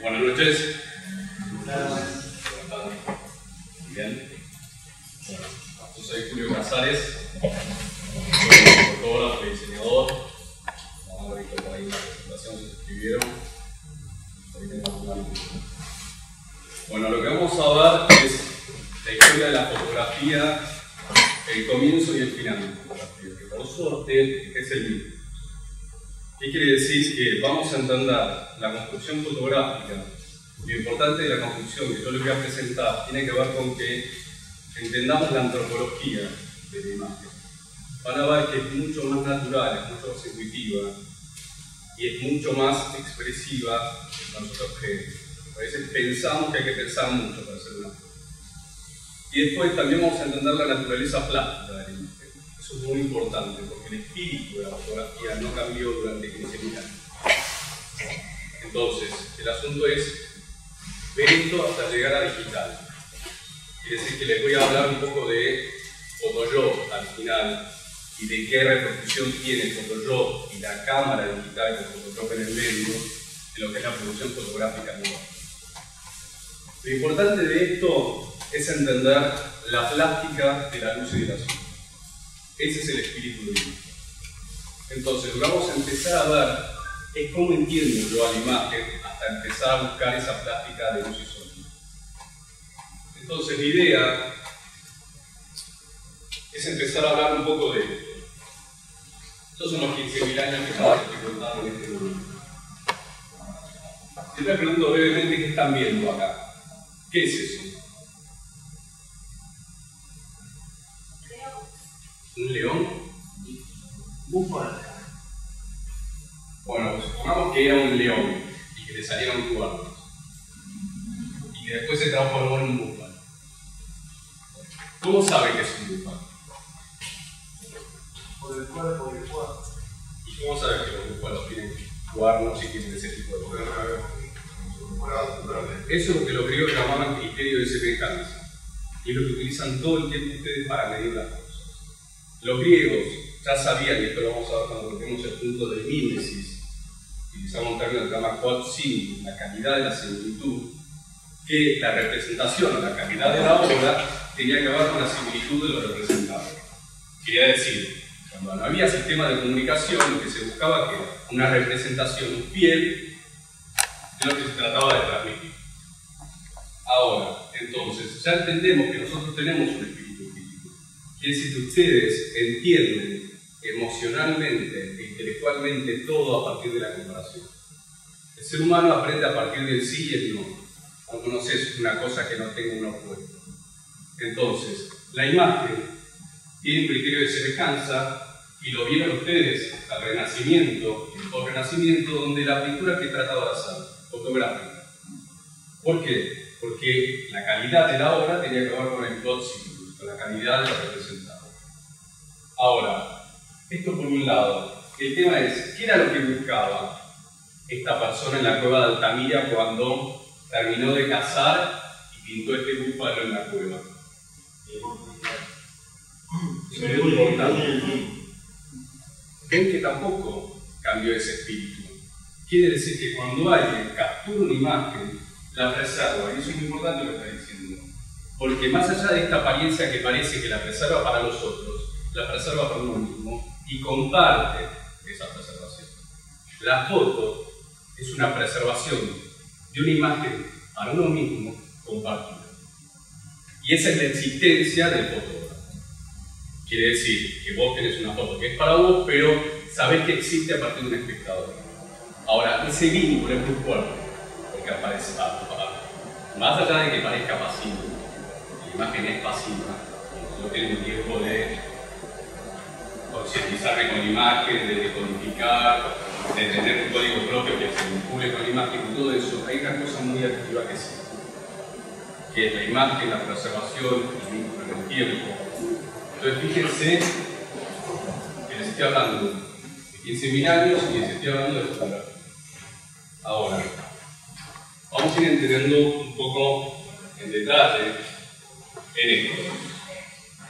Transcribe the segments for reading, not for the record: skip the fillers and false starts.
Buenas noches. Bien. Yo soy Julio Casares, soy fotógrafo y diseñador. Vamos a ver por ahí una presentación, se suscribieron. Bueno, lo que vamos a ver es la historia de la fotografía, el comienzo y el final de la fotografía, que por suerte es el mismo. ¿Qué quiere decir? Que vamos a entender la construcción fotográfica. Lo importante de la construcción que yo les voy a presentar tiene que ver con que entendamos la antropología de la imagen. Van a ver que es mucho más natural, es mucho más intuitiva y es mucho más expresiva que nosotros que a veces pensamos que hay que pensar mucho para hacer una foto. Y después también vamos a entender la naturaleza plástica de la imagen. Eso es muy importante porque el espíritu de la fotografía no cambió durante 15.000 años. Entonces, el asunto es ver esto hasta llegar a digital. Quiere decir que les voy a hablar un poco de Photoshop al final y de qué repercusión tiene Photoshop y la cámara digital con Photoshop en el medio de lo que es la producción fotográfica nueva. Lo importante de esto es entender la plástica de la luz y de la sombra. Ese es el espíritu de la imagen. Entonces, lo que vamos a empezar a ver es cómo entiendo yo a la imagen hasta empezar a buscar esa plástica de luz y sombra. Entonces, la idea es empezar a hablar un poco de esto. Estos son los 15.000 años que yo estoy contando en este momento. Yo les pregunto brevemente qué están viendo acá. ¿Qué es eso? ¿Un león? Búfalo. Bueno, supongamos que era un león y que le salieron cuernos. Y que después se transformó en un búfalo. ¿Cómo sabe que es un búfalo? Por el cuerpo del cuerpo. ¿Y cómo sabe que los búfalos tienen cuernos y tienen ese tipo de cosas? Eso es lo que los griegos llamaban criterio de semejanza. Y es lo que utilizan todo el tiempo ustedes para medir las cosas. Los griegos ya sabían, y esto lo vamos a ver cuando toquemos el punto de mímesis, utilizamos un término que se llama quod simul, la calidad de la similitud, que la representación o la calidad de la obra tenía que ver con la similitud de lo representado. Quería decir, cuando no había sistema de comunicación, lo que se buscaba que era una representación fiel de lo que se trataba de transmitir. Ahora, entonces, ya entendemos que nosotros tenemos un espíritu crítico. Quiere decir que ustedes entienden emocionalmente e intelectualmente todo a partir de la comparación. El ser humano aprende a partir del sí y el no. No conoces una cosa que no tenga un opuesto. Entonces, la imagen tiene un criterio de semejanza y lo vieron ustedes al Renacimiento, el post-Renacimiento, donde la pintura que trataba de hacer, fotográfica. ¿Por qué? Porque la calidad de la obra tenía que ver con el quod simul, con la calidad de lo representado. Ahora, esto por un lado. El tema es, ¿qué era lo que buscaba esta persona en la cueva de Altamira cuando terminó de cazar y pintó este búfalo en la cueva? Eso es muy importante. Ven que tampoco cambió ese espíritu. Quiere decir que cuando alguien captura una imagen, la preserva, y eso es muy importante lo que está diciendo. Porque más allá de esta apariencia que parece que la preserva para los otros, la preserva para uno mismo y comparte esa preservación. La foto es una preservación de una imagen para uno mismo compartida. Y esa es la existencia del fotógrafo. Quiere decir que vos tenés una foto que es para vos, pero sabés que existe a partir de un espectador. Ahora, ese vínculo es muy fuerte, porque aparece más allá de que parezca pasivo, la imagen es pasiva, no tiene tiempo de concientizarme con la imagen, de decodificar, de tener un código propio que se vincule con la imagen y todo eso. Hay una cosa muy activa que sí, que es la imagen, la preservación, el vínculo en el tiempo. Entonces fíjense que les estoy hablando de 15.000 años y les estoy hablando de fotografía. Ahora, vamos a ir entendiendo un poco en detalle en esto.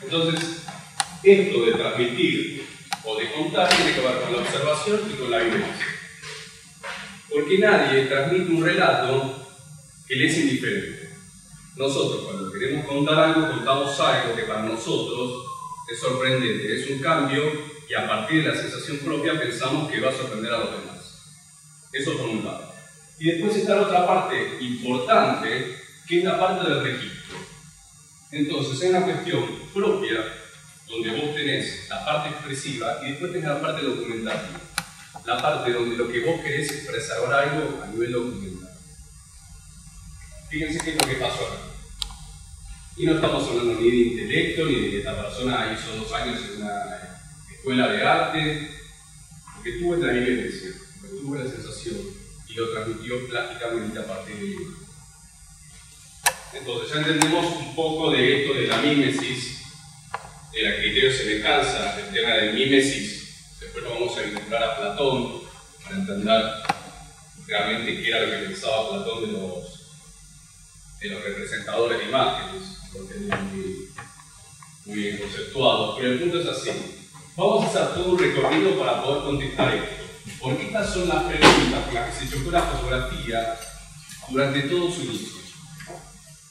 Entonces, esto de transmitir o de contar tiene que ver con la observación y con la vivencia. Porque nadie transmite un relato que le es indiferente. Nosotros, cuando queremos contar algo, contamos algo que para nosotros es sorprendente, es un cambio, y a partir de la sensación propia pensamos que va a sorprender a los demás. Eso por un lado. Y después está la otra parte importante, que es la parte del registro. Entonces, hay una cuestión propia, donde vos tenés la parte expresiva y después tenés la parte documentativa. La parte donde lo que vos querés es preservar algo a nivel documental. Fíjense qué es lo que pasó acá. Y no estamos hablando ni de intelecto, ni de que esta persona hizo 2 años en una escuela de arte, porque tuvo la vivencia, porque tuvo la sensación y lo transmitió plásticamente a partir de ello. Entonces ya entendemos un poco de esto de la mímesis, de la criterio de semejanza, el tema de mímesis. Después lo vamos a vincular a Platón para entender realmente qué era lo que pensaba Platón de los representadores de imágenes, porque es muy bien conceptuado. Pero el punto es así. Vamos a hacer todo un recorrido para poder contestar esto. Porque estas son las preguntas con las que se chocó la fotografía durante todo su inicio.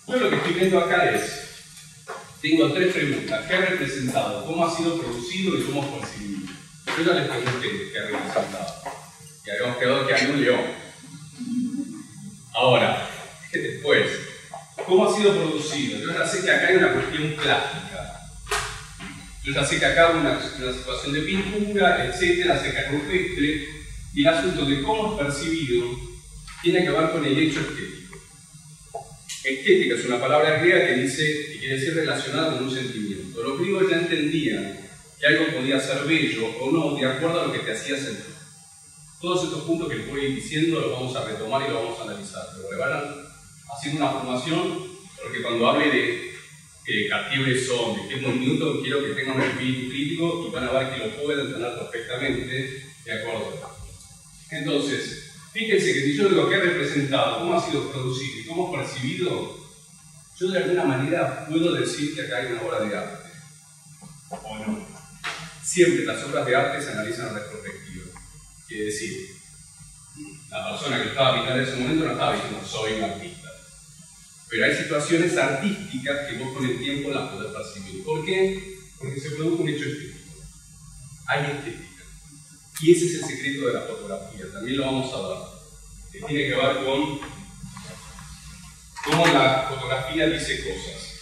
Yo lo que estoy viendo acá es, tengo 3 preguntas. ¿Qué ha representado? ¿Cómo ha sido producido y cómo es percibido? Yo ya les pregunté qué ha representado. Y habíamos quedado que hay un león. Ahora, después, ¿cómo ha sido producido? Yo ya sé que acá hay una cuestión plástica. Yo ya sé que acá hay una situación de pintura, etcétera, sé que es rupestre. Y el asunto de cómo es percibido tiene que ver con el hecho estético. Estética es una palabra griega que quiere decir relacionada con un sentimiento. Los griegos ya entendían que algo podía ser bello o no de acuerdo a lo que te hacía sentir. Todos estos puntos que les voy diciendo los vamos a retomar y los vamos a analizar. Pero preparan haciendo una formación, porque cuando hable de qué cartílages son, de qué movimiento, quiero que tengan un espíritu crítico y van a ver que lo pueden entender perfectamente de acuerdo. Entonces, fíjense que si yo digo qué ha representado, cómo ha sido producido y cómo es percibido, yo de alguna manera puedo decir que acá hay una obra de arte. ¿O no? Siempre las obras de arte se analizan en retrospectiva. Quiere decir, la persona que estaba pintando en ese momento no estaba diciendo soy un artista. Pero hay situaciones artísticas que vos con el tiempo las podés percibir. ¿Por qué? Porque se produjo un hecho estético. Hay estética. Y ese es el secreto de la fotografía. También lo vamos a ver. Que tiene que ver con cómo la fotografía dice cosas.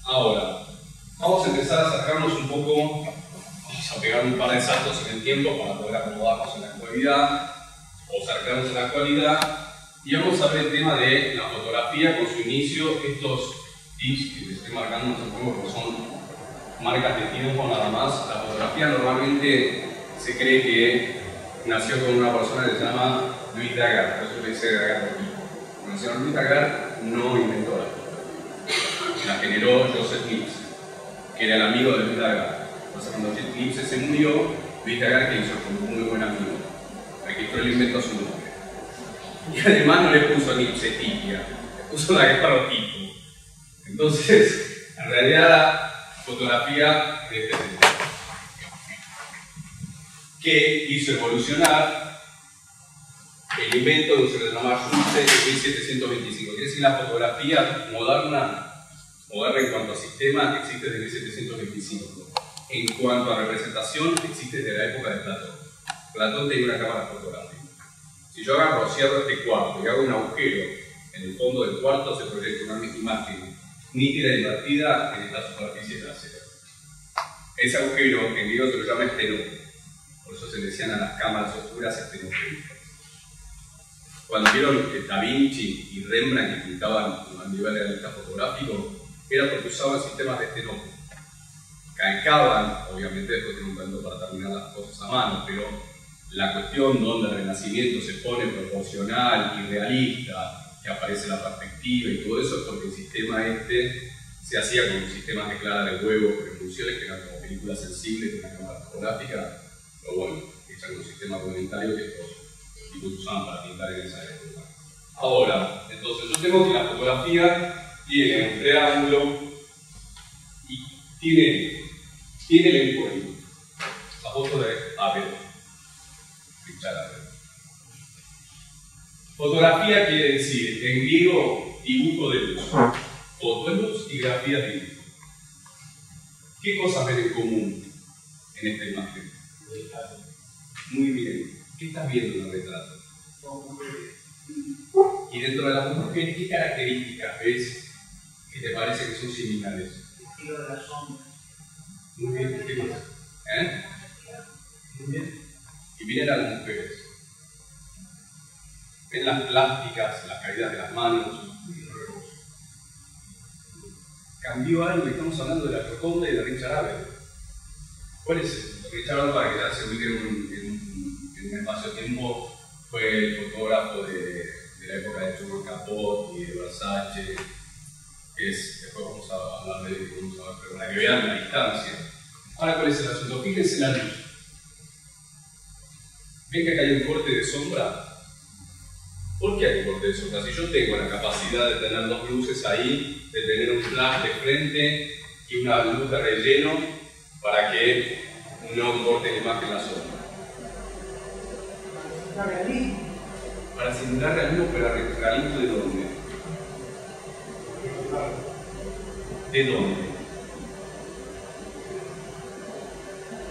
Ahora, vamos a empezar a acercarnos un poco, vamos a pegar un par de saltos en el tiempo para poder acomodarnos en la actualidad, o acercarnos a la actualidad, y vamos a ver el tema de la fotografía con su inicio. Estos tips que les estoy marcando, no sé cómo, porque son marcas de tiempo nada más. La fotografía normalmente se cree que nació con una persona que se llama Louis Daguerre, por eso le dice Daguerre aquí. El señor Louis Daguerre no inventó la fotografía, la generó Joseph Niepce, que era el amigo de Louis Daguerre. Entonces cuando Niepce se murió, Louis Daguerre, que hizo como un muy buen amigo, registró el invento a su nombre. Y además no le puso a Niepce Tipia, le puso daguerrotipo. Entonces, en realidad la fotografía de este tipo, que hizo evolucionar el invento que se le llama Schulze de 1725. Quiere decir la fotografía moderna en cuanto a sistema existe desde 1725. En cuanto a representación existe desde la época de Platón. Platón tenía una cámara fotográfica. Si yo agarro, cierro este cuarto y hago un agujero en el fondo del cuarto, se proyecta una imagen nítida e invertida en esta superficie trasera. Ese agujero en griego se lo llama estenógrafo. Por eso se decían a las cámaras oscuras estenográficas. Cuando vieron que Da Vinci y Rembrandt que pintaban a nivel realista fotográfico, era porque usaban sistemas de estenógrafo. Calcaban, obviamente después tienen un talento para terminar las cosas a mano, pero la cuestión donde el Renacimiento se pone proporcional y realista, que aparece la perspectiva y todo eso, es porque el sistema este se hacía con sistemas de clara de huevo, prefunciones que eran como películas sensibles de una cámara fotográfica. Pero bueno, ese es un sistema argumentario que estos tipos usaban para pintar en esa época. Ahora, entonces yo tengo que la fotografía tiene un triángulo y tiene el encuentro. La foto de Abel, Richard Abel. Fotografía quiere decir, en griego, dibujo de luz. Foto es luz y grafía es dibujo. ¿Qué cosas ven en común en esta imagen? Muy bien. ¿Qué estás viendo en el retrato? Y dentro de las mujeres, ¿qué características ves que te parece que son similares? El estilo de la sombra. Muy bien, ¿qué más? Muy bien. Y vienen las mujeres. Ven las plásticas, las caídas de las manos. Cambió algo y estamos hablando de la Gioconda y de Richard Avedon. ¿Cuál es el? Richard Avedon, para que ya se ubique en un espacio-tiempo, fue el fotógrafo de la época de Truman Capote y de Versace. Después vamos a hablar de él, pero para que vean la distancia. Ahora, ¿cuál es el asunto? Fíjense la luz. ¿Ven que acá hay un corte de sombra? ¿Por qué hay un corte de sombra? Si yo tengo la capacidad de tener dos luces ahí, de tener un flash de frente y una luz de relleno para que no corte la imagen la sombra. Para simular realismo, pero realismo ¿de dónde? ¿De dónde?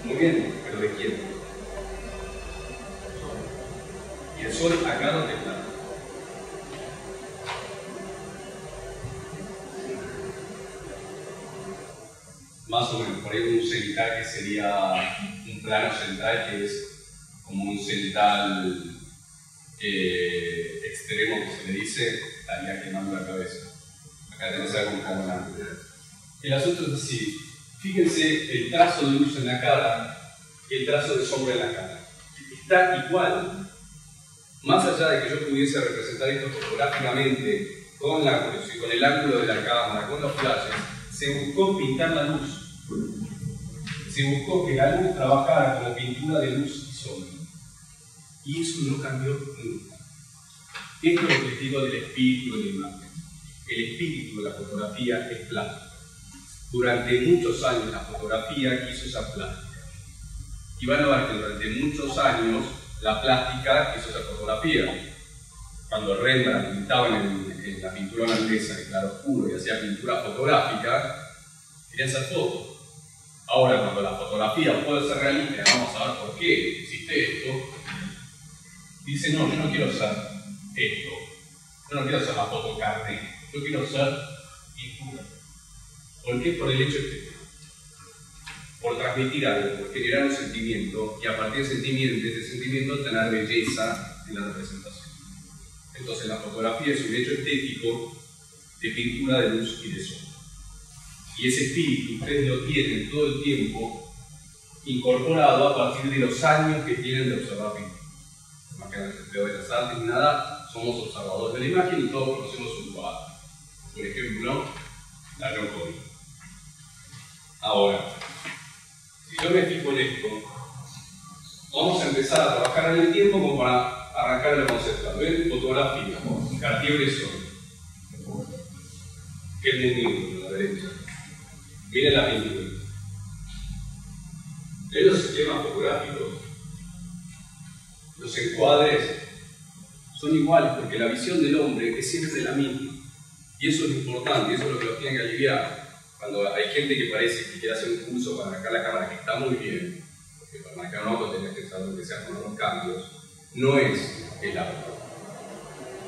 Muy bien, pero ¿de quién? Y el sol acá donde está. Más o menos, por ahí un cenital que sería un plano central que es como un cenital extremo que se le dice, estaría quemando la cabeza. Acá tenés algo como la. El asunto es así, fíjense el trazo de luz en la cara y el trazo de sombra en la cara. Está igual. Más allá de que yo pudiese representar esto fotográficamente con el ángulo de la cámara, con los flashes, se buscó pintar la luz. Se buscó que la luz trabajara como pintura de luz y sombra. Y eso no cambió nunca. Esto es lo que digo del espíritu de la imagen. El espíritu de la fotografía es plástica. Durante muchos años la fotografía quiso ser plástica. Y van a ver que durante muchos años la plástica quiso ser fotografía. Cuando Rembrandt pintaba en la pintura holandesa de claroscuro y hacía pintura fotográfica, quería hacer fotos. Ahora, cuando la fotografía puede ser realista, vamos a ver por qué existe esto, dice, no, yo no quiero hacer esto. Yo no quiero hacer la foto carne. Yo quiero hacer pintura. ¿Por qué? Por el hecho estético. Por transmitir algo, por generar un sentimiento y a partir de ese sentimiento tener belleza en la representación. Entonces la fotografía es un hecho estético de pintura de luz y de sombra. Y ese espíritu ustedes lo tienen todo el tiempo incorporado a partir de los años que tienen de observar pintura. Más que el Museo de las Artes ni nada, somos observadores de la imagen y todos conocemos un cuadro. Por ejemplo, la Gioconda. Ahora, si yo me fijo en esto, vamos a empezar a trabajar en el tiempo como para arrancar el concepto. ¿Ven? Fotografía, Cartier-Bresson, que es muy lindo a la derecha. Miren la pintura. Ven los sistemas fotográficos. Los encuadres son iguales porque la visión del hombre es siempre la misma. Y eso es importante, y eso es lo que los tiene que aliviar. Cuando hay gente que parece que quiere hacer un curso para marcar la cámara, que está muy bien, porque para marcar un auto tenés que saber que se hacen los cambios, no es el auto.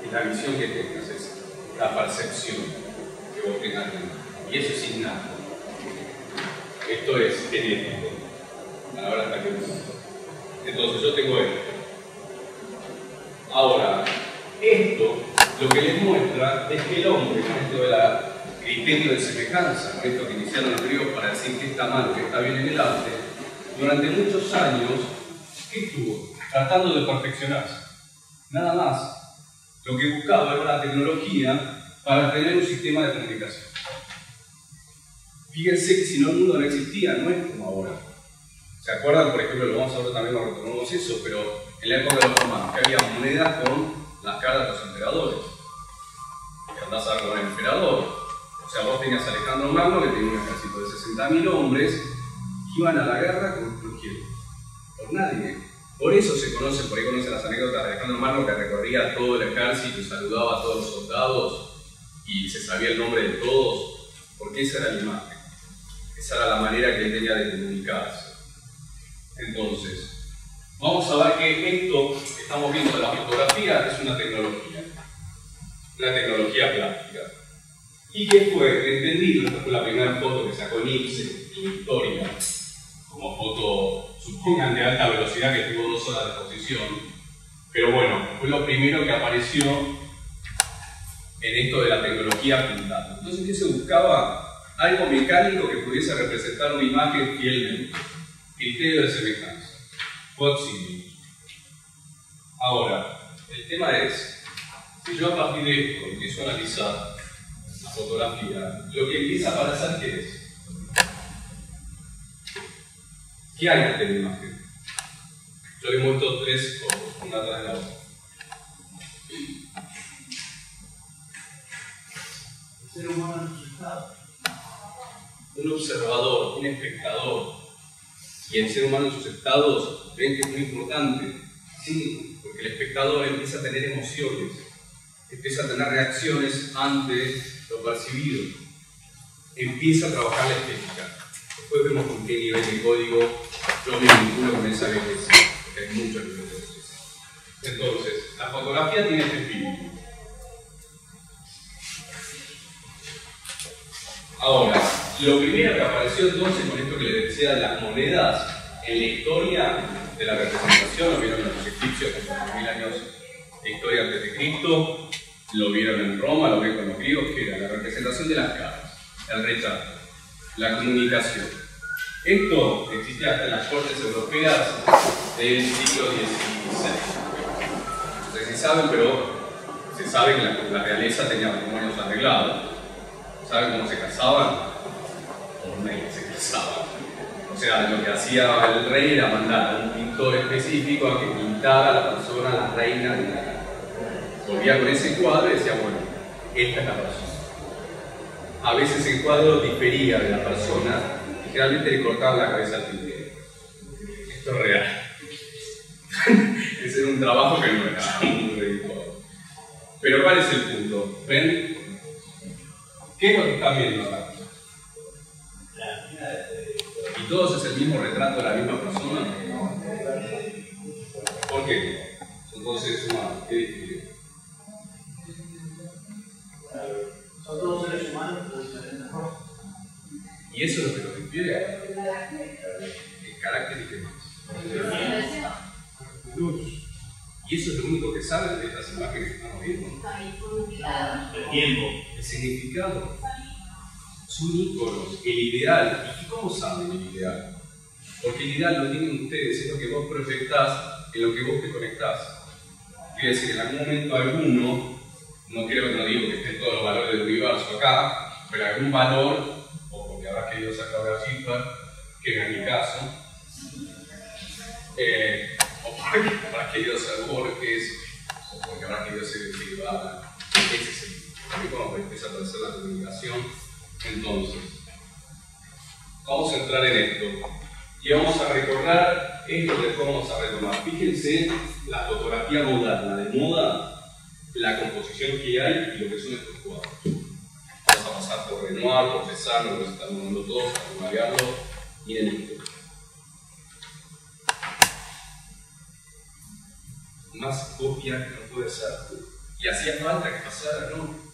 Es la visión que tengas, es la percepción que vos tengas. Y eso es innato. Esto es genético. Ahora está que entonces yo tengo esto. Ahora, esto lo que les muestra es que el hombre, con esto del criterio de semejanza, con esto que iniciaron los griegos para decir que está mal, que está bien en el arte, durante muchos años, ¿qué estuvo? Tratando de perfeccionarse. Nada más. Lo que buscaba era una tecnología para tener un sistema de comunicación. Fíjense que si no el mundo no existía, no es como ahora. ¿Se acuerdan? Por ejemplo, lo vamos a ver también cuando retomamos eso, pero en la época de los romanos, que había monedas con las caras de los emperadores. Que andás a ver con el emperador. O sea, vos tenías a Alejandro Magno, que tenía un ejército de 60.000 hombres, que iban a la guerra con quién? Por nadie. Por eso se conoce, por ahí conocen las anécdotas de Alejandro Magno, que recorría todo el ejército y saludaba a todos los soldados y se sabía el nombre de todos, porque esa era la imagen, esa era la manera que él tenía de comunicarse. Entonces, vamos a ver que esto que estamos viendo de la fotografía es una tecnología plástica. ¿Y qué fue? Entendido, esta fue la primera foto que sacó Nixon en historia, como foto, supongan, de alta velocidad, que tuvo 2 horas de exposición. Pero bueno, fue lo primero que apareció en esto de la tecnología pintada. Entonces, ¿qué se buscaba? Algo mecánico que pudiese representar una imagen fielmente. Criterio de semejanza. Proximity. Ahora, el tema es, si yo a partir de esto empiezo a analizar la fotografía, lo que empieza a aparecer, ¿qué es? ¿Qué hay ante la imagen? Yo le muestro 3 fotos, una tras de la otra. El ser humano en su estado. Un observador, un espectador. Y el ser humano en sus estados, ven que es muy importante. Sí, porque el espectador empieza a tener emociones, empieza a tener reacciones ante lo percibido, empieza a trabajar la estética. Después vemos con qué nivel de código yo me vinculo con esa belleza, porque hay muchos niveles de belleza. Entonces, la fotografía tiene este espíritu. Ahora, lo primero que apareció entonces con esto que les decía de las monedas en la historia de la representación, lo vieron los egipcios con 4.000 años de historia antes de Cristo, lo vieron en Roma, lo ven con los griegos, que era la representación de las caras, el retrato, la comunicación. Esto existía hasta en las cortes europeas del siglo XVI. No sé si saben, pero se sabe que la realeza tenía matrimonios arreglados. ¿Saben cómo se casaban? O no se casaban. O sea, lo que hacía el rey era mandar a un pintor específico a que pintara a la persona, la reina de la casa. Volvía con ese cuadro y decía, bueno, esta es la persona. A veces el cuadro difería de la persona y generalmente le cortaban la cabeza al tintero. Esto es real. Ese era un trabajo que no era muy redituado. Pero ¿cuál es el punto? ¿Ven? ¿Qué es lo que están viendo acá? ¿Y todos es el mismo retrato de la misma persona? ¿Por qué? Son todos seres humanos. ¿Qué distingue? Son todos seres humanos de diferentes formas. Y eso es lo que nos difiere. El carácter y qué más. Luz. Y eso es lo único que saben de estas imágenes que estamos viendo. El tiempo. El significado. Son íconos, el ideal. ¿Y cómo saben el ideal? Porque el ideal lo tienen ustedes, es lo que vos proyectás, en lo que vos te conectás. Quiere decir, en algún momento alguno, no creo que no digo que estén todos los valores del universo acá, pero algún valor, o porque habrás querido sacar de la cifra, que en mi caso, o porque habrás querido ser Borges, o porque habrás querido ser el Guevara. Ese es el cuando empieza a aparecer la comunicación. Entonces, vamos a entrar en esto y vamos a recordar esto que vamos a retomar. Fíjense la fotografía moderna, de moda, la composición que hay y lo que son estos cuadros. Vamos a pasar por Renoir, por Cézanne, lo que estamos dando todos, para variarlo. Miren esto. Más copia que no puede ser. Y hacía falta que pasara, ¿no?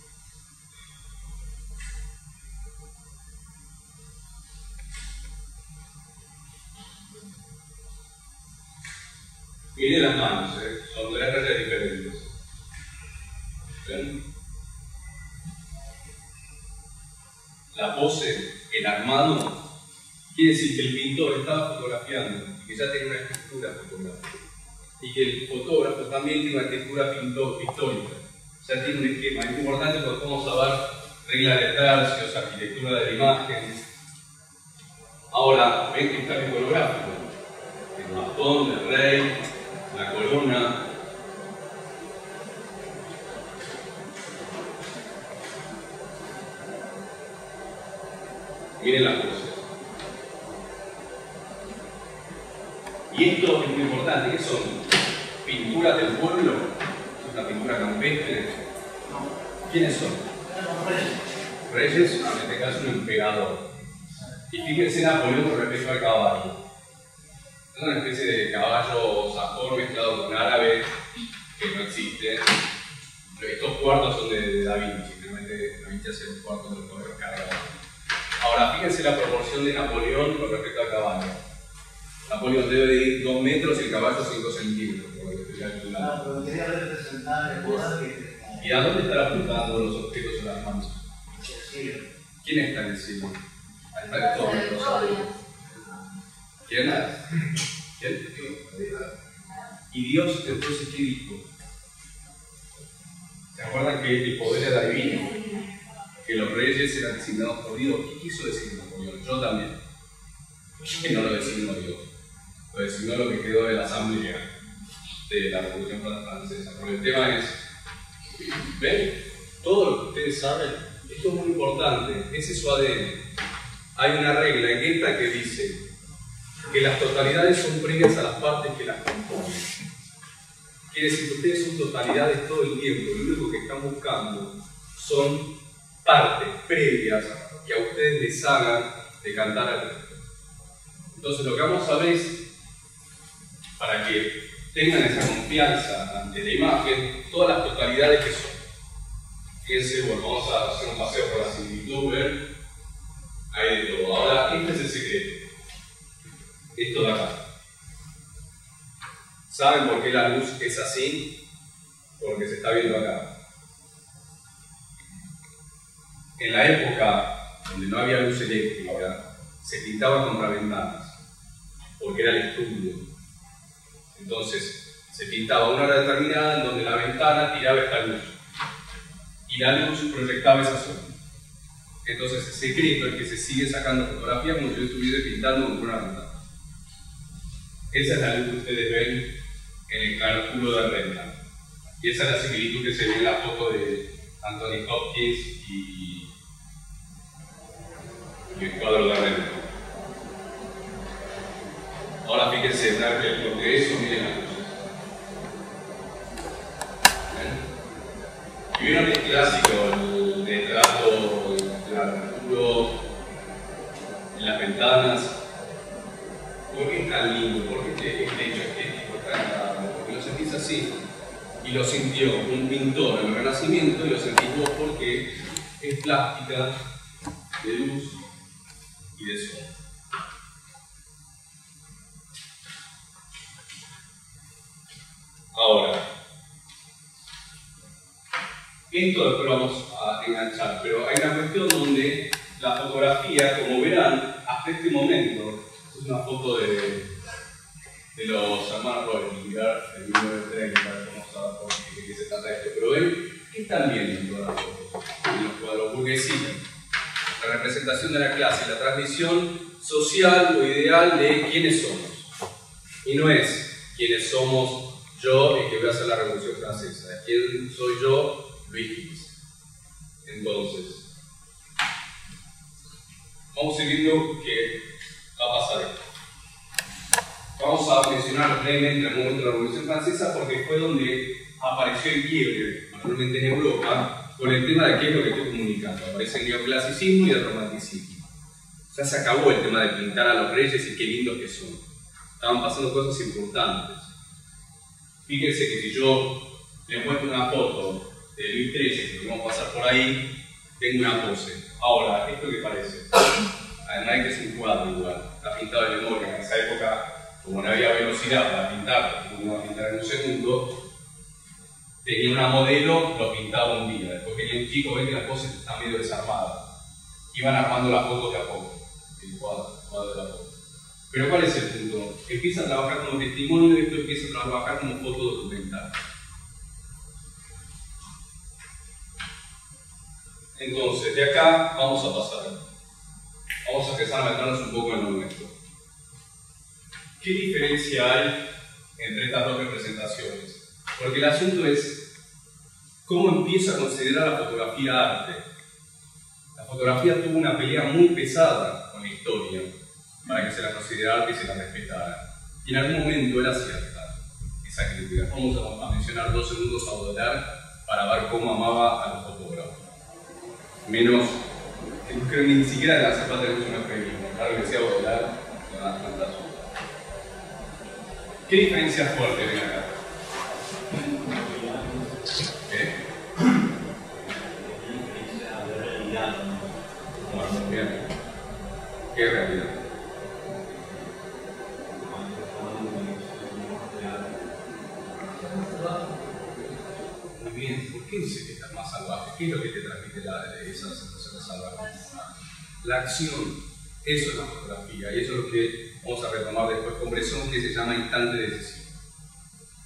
Miren las manos, son 3 rayas diferentes. ¿Ven? La pose, el armado, quiere decir que el pintor estaba fotografiando y que ya tenía una estructura fotográfica. Y que el fotógrafo también tiene una estructura pictórica. Ya tiene un esquema. Es importante porque vamos a ver reglas de tercios, arquitectura de la imagen. Ahora, ven que está el coreográfico. El bastón, el rey, la corona. Miren las cosas. Y Y esto es muy importante, ¿qué son? ¿Pinturas del pueblo? ¿Es una pintura campestre? ¿Quiénes son? Reyes, en este caso un emperador. Y fíjense Napoleón con respecto al caballo. Es una especie de caballo sajón mezclado con árabe que no existe. Estos cuartos son de Da Vinci, realmente Da Vinci hace los cuartos de los caballos cargados. Ahora, fíjense la proporción de Napoleón con respecto al caballo. Napoleón debe de ir 2 metros y el caballo 5 centímetros, por lo que estoy calculando. Pero quería representar el poder que... ¿Y a dónde están apuntando los objetos en las manos? Sí. ¿Quién está en el cielo? Ahí está todo. ¿Quién? ¿Quién? Y Dios entonces, ¿qué dijo? ¿Se acuerdan que el poder era divino? Que los reyes eran designados por Dios. ¿Qué quiso decir Napoleón? Yo también. Que no lo designó Dios. Lo designó lo que quedó de la asamblea de la Revolución Francesa. Porque el tema es, ¿ven? Todo lo que ustedes saben, esto es muy importante, ese es su ADN. Hay una regla en esta que dice que las totalidades son previas a las partes que las componen. Quiere decir que ustedes son totalidades todo el tiempo, lo único que están buscando son partes previas que a ustedes les hagan decantar al resto. Entonces lo que vamos a ver es, para que tengan esa confianza ante la imagen, todas las totalidades que son. Fíjense, bueno, vamos a hacer un paseo por la similitud, ¿ver? Hay de todo. Ahora, este es el secreto. Esto de acá. ¿Saben por qué la luz es así? Porque se está viendo acá. En la época donde no había luz eléctrica, se pintaba contra ventanas, porque era el estudio. Entonces, se pintaba a una hora determinada en donde la ventana tiraba esta luz. Y la luz proyectaba esa zona. Entonces, el secreto es que se sigue sacando fotografías como si yo estuviese pintando con una ventana. Esa es la luz que ustedes ven en el cálculo de Rembrandt. Y esa es la similitud que se ve en la foto de Anthony Hopkins y el cuadro de Rembrandt. Ahora fíjense, lo que es, miren las luces. ¿Ven? Y vieron el clásico, el retrato, el arturo en las ventanas. ¿Por qué es tan lindo? ¿Por qué este hecho estético es tan agradable? Porque lo sentís así. Y lo sintió un pintor en el Renacimiento y lo sentís vos porque es plástica de luz y de sol. Ahora, esto después lo vamos a enganchar, pero hay una cuestión donde la fotografía, como verán, hasta este momento, es una foto de los hermanos Rohlinger en 1930, vamos a ver por qué se trata esto, pero ven, ¿qué están viendo en todas las fotos? En los cuadros burguesíes, la representación de la clase, la transmisión social o ideal de quiénes somos. Y no es quiénes somos yo el que voy a hacer la Revolución Francesa, es quién soy yo, Luis XV. Entonces, vamos a ir viendo qué va a pasar esto. Vamos a mencionar brevemente el momento de la Revolución Francesa porque fue donde apareció el quiebre, mayormente en Europa, con el tema de qué es lo que estoy comunicando. Aparece el neoclasicismo y el romanticismo. Ya se acabó el tema de pintar a los reyes y qué lindos que son. Estaban pasando cosas importantes. Fíjense que si yo les muestro una foto de Luis XIII, que vamos a pasar por ahí, tengo una pose. Ahora, ¿esto qué parece? Además que es un cuadro igual, está pintado de memoria. En esa época, como no había velocidad para pintar, porque uno va a pintar en un segundo, tenía una modelo, lo pintaba un día. Después tenía un chico, ven que las poses están medio desarmadas. Iban armando las fotos de a poco, el cuadro de la foto. Pero ¿cuál es el punto? Empieza a trabajar como testimonio y esto empieza a trabajar como foto documental. Entonces, de acá vamos a pasar. Vamos a empezar a meternos un poco en lo nuestro. ¿Qué diferencia hay entre estas dos representaciones? Porque el asunto es cómo empiezo a considerar la fotografía arte. La fotografía tuvo una pelea muy pesada con la historia para que se la considerara y se la respetara. Y en algún momento era cierta esa crítica. Vamos a mencionar 2 segundos a Baudelaire para ver cómo amaba a los fotógrafos. Menos, creo que ni siquiera en la zapata tenemos un eufemismo. Claro que sea Baudelaire, le van a plantar su. ¿Qué diferencia fuerte ven acá? ¿Qué? Bueno, bien. ¿Qué realidad? Muy bien, ¿por qué dice que estás más salvaje? ¿Qué es lo que te transmite esa sensación de salvaje? La acción, eso es la fotografía, y eso es lo que vamos a retomar después con Bresson, que se llama instante decisivo.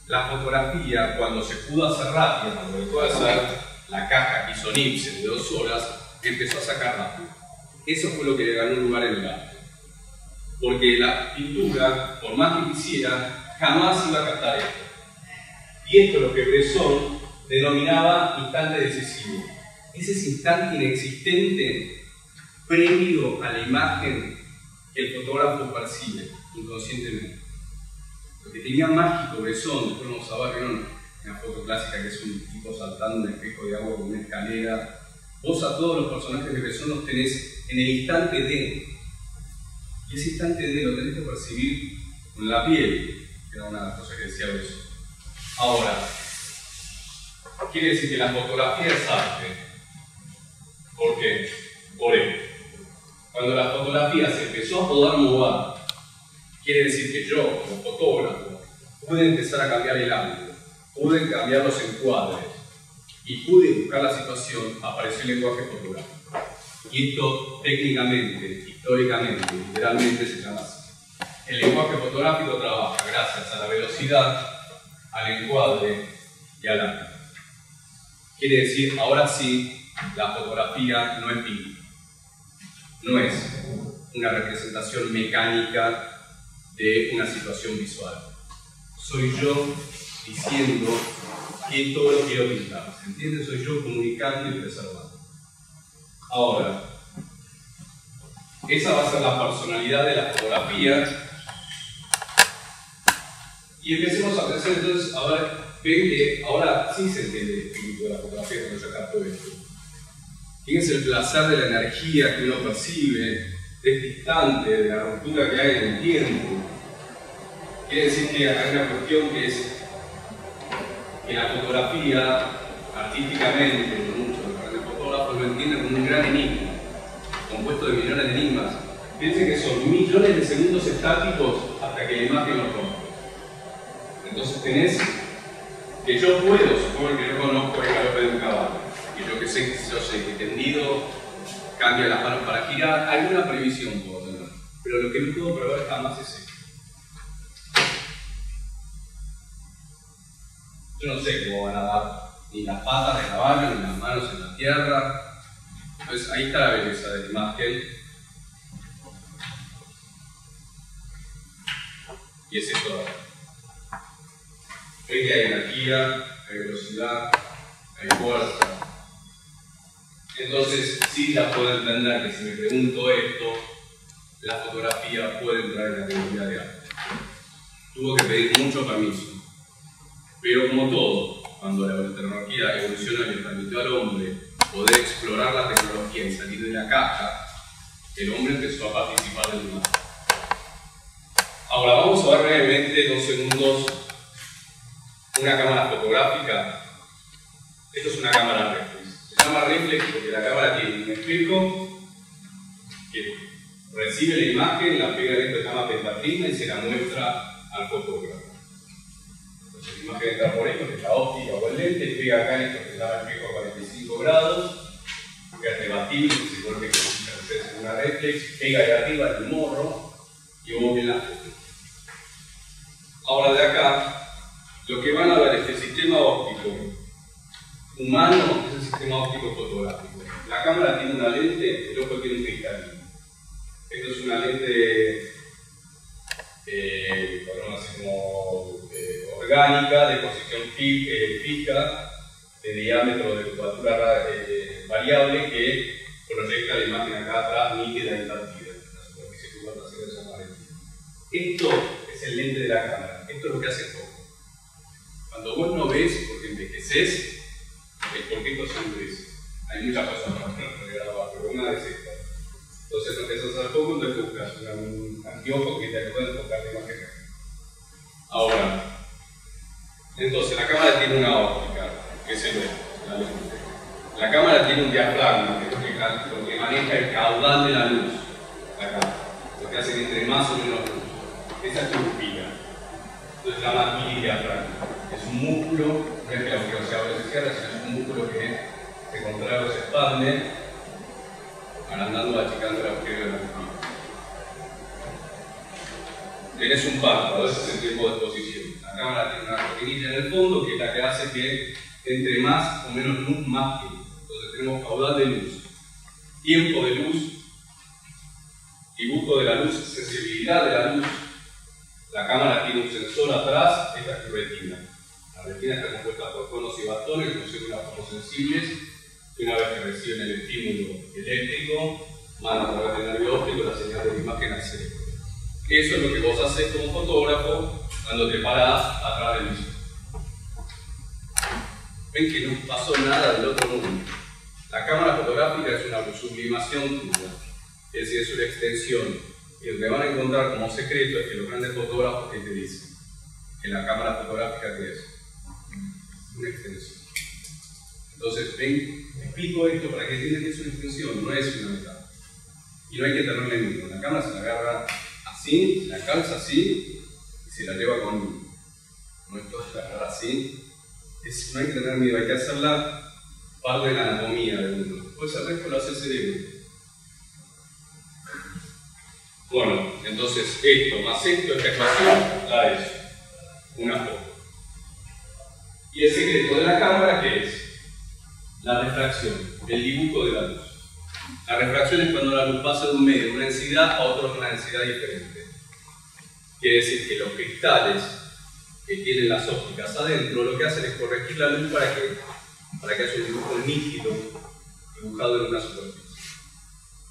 La fotografía, cuando se pudo hacer rápido, cuando se pudo hacer la caja que hizo Nipsen de 2 horas, empezó a sacar rápido. Eso fue lo que le ganó un lugar en el arte. Porque la pintura, por más que quisiera, jamás iba a captar esto. Y esto es lo que Bresson denominaba instante decisivo. Es ese instante inexistente previo a la imagen que el fotógrafo percibe inconscientemente. Lo que tenía mágico Bresson, después vamos a ver que en la foto clásica, que es un tipo saltando un espejo de agua con una escalera. Vos a todos los personajes de Bresson los tenés en el instante de. Y ese instante de lo tenés que percibir con la piel, que era una de las cosas que decía Bresson. Ahora, quiere decir que la fotografía es arte. ¿Por qué? Por él. Cuando la fotografía se empezó a poder mover, quiere decir que yo, como fotógrafo, pude empezar a cambiar el ángulo, pude cambiar los encuadres y pude buscar la situación, apareció el lenguaje fotográfico. Y esto técnicamente, históricamente, literalmente se llama así. El lenguaje fotográfico trabaja gracias a la velocidad, al encuadre y al ángulo. Quiere decir, ahora sí, la fotografía no es pintura. No es una representación mecánica de una situación visual. Soy yo diciendo que todo lo quiero pintar. ¿Se entiende? Soy yo comunicando y preservando. Ahora, esa va a ser la personalidad de la fotografía. Y empecemos a pensar entonces, a ver, ven que ahora sí se entiende el espíritu de la fotografía cuando yo capto esto. Fíjense el placer de la energía que uno percibe, de este instante, de la ruptura que hay en el tiempo. Quiere decir que hay una cuestión que es que la fotografía, artísticamente, muchos de los grandes fotógrafos lo entienden como un gran enigma, compuesto de millones de enigmas. Piensen que son millones de segundos estáticos hasta que la imagen los rompe. Entonces tenés que yo puedo, supongo que yo conozco el galope de un caballo, que yo sé que tendido cambia las manos para girar, alguna previsión puedo tener, pero lo que no puedo prever jamás es esto. Yo no sé cómo van a dar ni las patas del caballo, ni las manos en la tierra. Entonces ahí está la belleza de la imagen. Y es esto de acá. Ven que hay energía, hay velocidad, hay fuerza. Entonces sí la puedo entender que si me pregunto esto, la fotografía puede entrar en la categoría de arte. Tuvo que pedir mucho permiso. Pero como todo, cuando la tecnología evoluciona y le permitió al hombre poder explorar la tecnología y salir de la caja, el hombre empezó a participar del mundo. Ahora vamos a ver brevemente, 2 segundos, una cámara fotográfica. Esto es una cámara reflex. Se llama reflex porque la cámara tiene un espejo que recibe la imagen, la pega en esto que se llama pentaprima y se la muestra al fotógrafo. Entonces la imagen entra por esto, que es la óptica o el lente, pega acá en esto que se llama espejo a 45 grados, que es rebatible, que se vuelve que ustedes en una reflex, pega de arriba en el morro y vos ven la foto. Ahora de acá, lo que van a ver es que el sistema óptico humano es el sistema óptico fotográfico. La cámara tiene una lente, el ojo tiene un cristalino. Esto es una lente, podemos decir como orgánica, de posición fija, de diámetro de curvatura variable, que proyecta la imagen acá atrás, nítida y invertida. La superficie curva trasera se llama lente. Esto es el lente de la cámara. Esto es lo que hace el foco. Cuando vos no ves, porque envejeces, es porque esto se endurece. Hay muchas cosas para grabar, pero una es esta. Entonces no empezás a hacer foco, entonces buscas un anteojo que te ayude a enfocar la imagen. Ahora, entonces la cámara tiene una óptica, que es la lente. La cámara tiene un diafragma, que es lo que maneja el caudal de la luz. Acá. Lo que hace que entre más o menos luz. Esa es tu pupila. Entonces se llama milidiafragma. Es un músculo, no es que la opción se abre o se cierra, sino es un músculo que se contrae o se expande, agrandando o achicando el agujero de la pupila. Tenés un párpado, ese es el tiempo de exposición. La cámara tiene una cortinilla en el fondo que es la que hace que entre más o menos luz más tiempo. Entonces tenemos caudal de luz, tiempo de luz, dibujo de la luz, sensibilidad de la luz. La cámara tiene un sensor atrás, esta es tu retina. La retina está compuesta por conos y bastones, que son unas fotosensibles, que una vez que reciben el estímulo eléctrico, mandan a través del nervio óptico la señal de la imagen al cerebro. Eso es lo que vos haces como fotógrafo cuando te parás atrás del visor. Ven que no pasó nada del otro mundo. La cámara fotográfica es una sublimación tuya, es decir, es una extensión. Y lo que van a encontrar como secreto es que los grandes fotógrafos que te dicen que la cámara fotográfica que es una extensión. Entonces, ven, explico esto para que entiendan que es una extensión, no es una metáfora. Y no hay que tenerle miedo. La cámara se la agarra así, se la calza así y se la lleva conmigo. No es todo se la agarra así. No hay que tener miedo, hay que hacerla parte de la anatomía de uno. Después el resto lo hace el cerebro. Bueno, entonces esto más esto, esta ecuación, da eso. Una foto. Y el secreto de la cámara, ¿qué es? La refracción, el dibujo de la luz. La refracción es cuando la luz pasa de un medio, una densidad, a otro una densidad diferente. Quiere decir que los cristales que tienen las ópticas adentro, lo que hacen es corregir la luz para que haya un dibujo nítido dibujado en una superficie.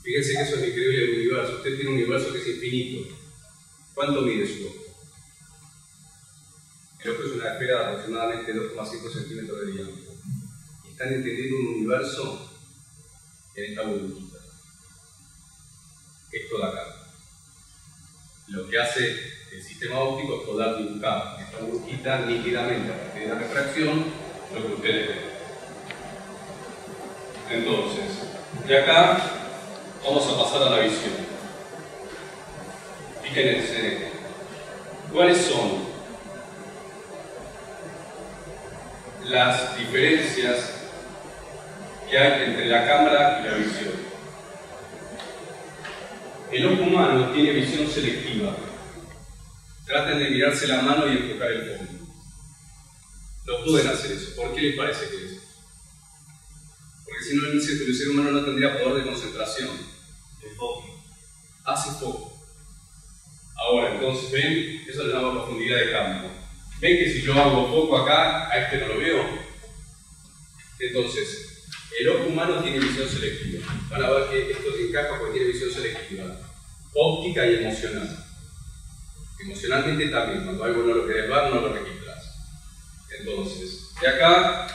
Fíjense que eso es increíble del universo. Usted tiene un universo que es infinito. ¿Cuánto mide su ojo? El ojo es una esfera de aproximadamente 2,5 centímetros de diámetro. Y están entendiendo un universo en esta burbujita. Esto de acá. Lo que hace el sistema óptico es poder dibujar esta burbujita nítidamente a partir de la refracción, lo que ustedes ven. Entonces, de acá vamos a pasar a la visión. Fíjense en esto. ¿Cuáles son las diferencias que hay entre la cámara y la visión? El ojo humano tiene visión selectiva. Traten de mirarse la mano y enfocar el fondo. No pueden hacer eso. ¿Por qué les parece que es eso? Porque si no, el ser humano no tendría poder de concentración. El foco. Hace foco. Ahora, entonces, ¿ven? Eso le damos profundidad de cambio. ¿Ven que si yo hago foco acá, a este no lo veo? Entonces, el ojo humano tiene visión selectiva. Van a ver que esto se encaja porque tiene visión selectiva. Óptica y emocional. Emocionalmente también. Cuando algo no lo querés ver, no lo registras. Entonces, de acá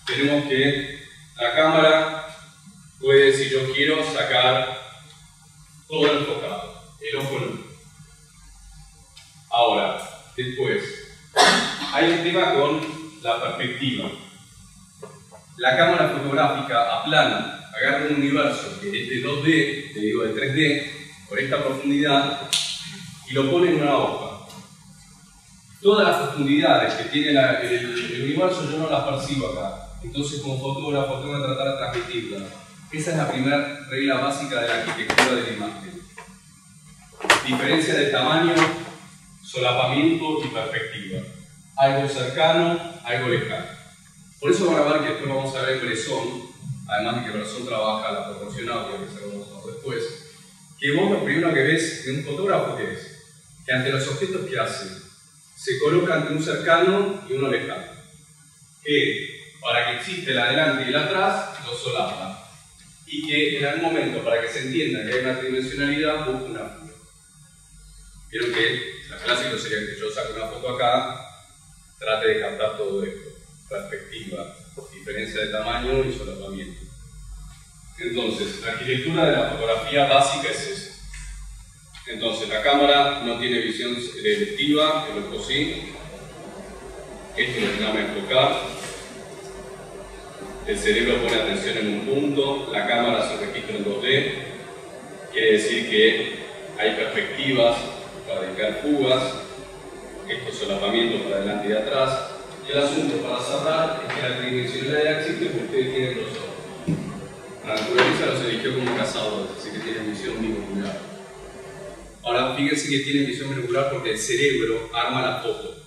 tenemos que la cámara puede, si yo quiero, sacar todo el enfocado. El ojo no. Ahora, después, hay un tema con la perspectiva. La cámara fotográfica aplana, agarra un universo que es de 2D, te digo de 3D, por esta profundidad, y lo pone en una hoja. Todas las profundidades que tiene el universo yo no las percibo acá. Entonces, como fotógrafo, tengo que tratar de transmitirlas. Esa es la primera regla básica de la arquitectura de la imagen. Diferencia de tamaño, solapamiento y perspectiva. Algo cercano, algo lejano. Por eso van a ver que después vamos a ver en Bresson, además de que Bresson trabaja la proporcional, que se lo vamos a ver después, que vos lo primero que ves de un fotógrafo, ¿qué es? Que ante los objetos que hace, se coloca entre un cercano y uno lejano. Que para que existe el adelante y el atrás, lo solapa. Y que en algún momento, para que se entienda que hay una tridimensionalidad, busca una fuga. Vieron que la clásico sería que yo saque una foto acá, trate de captar todo esto, perspectiva, diferencia de tamaño y solapamiento. Entonces, la arquitectura de la fotografía básica es eso. Entonces, la cámara no tiene visión selectiva, el ojo sí. Esto lo tenemos que enfocar. El cerebro pone atención en un punto, la cámara se registra en 2D. Quiere decir que hay perspectivas para dedicar fugas, estos solapamientos para adelante y atrás. Y el asunto para cerrar es que la tridimensionalidad existe porque ustedes tienen los ojos. La naturaleza los eligió como cazadores, así que tienen visión binocular. Ahora fíjense que tienen visión binocular porque el cerebro arma la foto.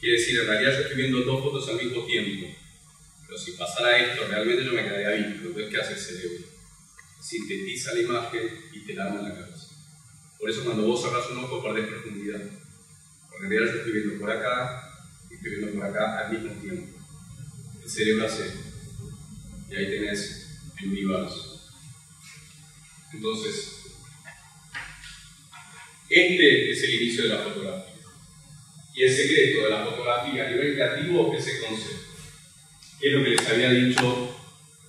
Quiere decir, en realidad yo estoy viendo dos fotos al mismo tiempo. Pero si pasara esto, realmente yo me quedaría visto. Entonces, ¿qué hace el cerebro? Sintetiza la imagen y te la arma en la cabeza. Por eso cuando vos cerrás un ojo perdés profundidad. Porque en realidad yo estoy viendo por acá y estoy viendo por acá al mismo tiempo. El cerebro hace esto. Y ahí tenés el universo. Entonces, este es el inicio de la fotografía. Y el secreto de la fotografía a nivel creativo es el concepto. ¿Qué es lo que les había dicho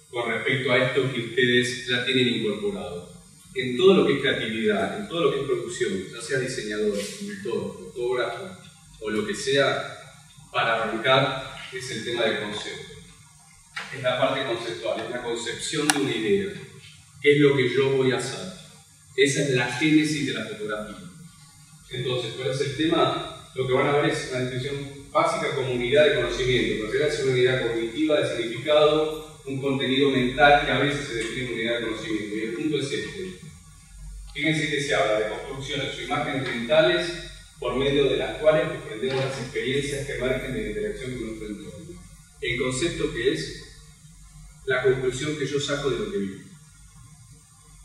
con respecto a esto que ustedes ya tienen incorporado? En todo lo que es creatividad, en todo lo que es producción, ya sea diseñador, escultor, fotógrafo o lo que sea, para arrancar es el tema del concepto. Es la parte conceptual, es la concepción de una idea. ¿Qué es lo que yo voy a hacer? Esa es la génesis de la fotografía. Entonces, ¿cuál es el tema? Lo que van a ver es una definición básica como unidad de conocimiento. Considera es una unidad cognitiva de significado, un contenido mental que a veces se define como unidad de conocimiento. Y el punto es este. Fíjense que se habla de construcciones o imágenes mentales por medio de las cuales comprendemos las experiencias que emergen de la interacción con nuestro entorno. El concepto que es la conclusión que yo saco de lo que vivo.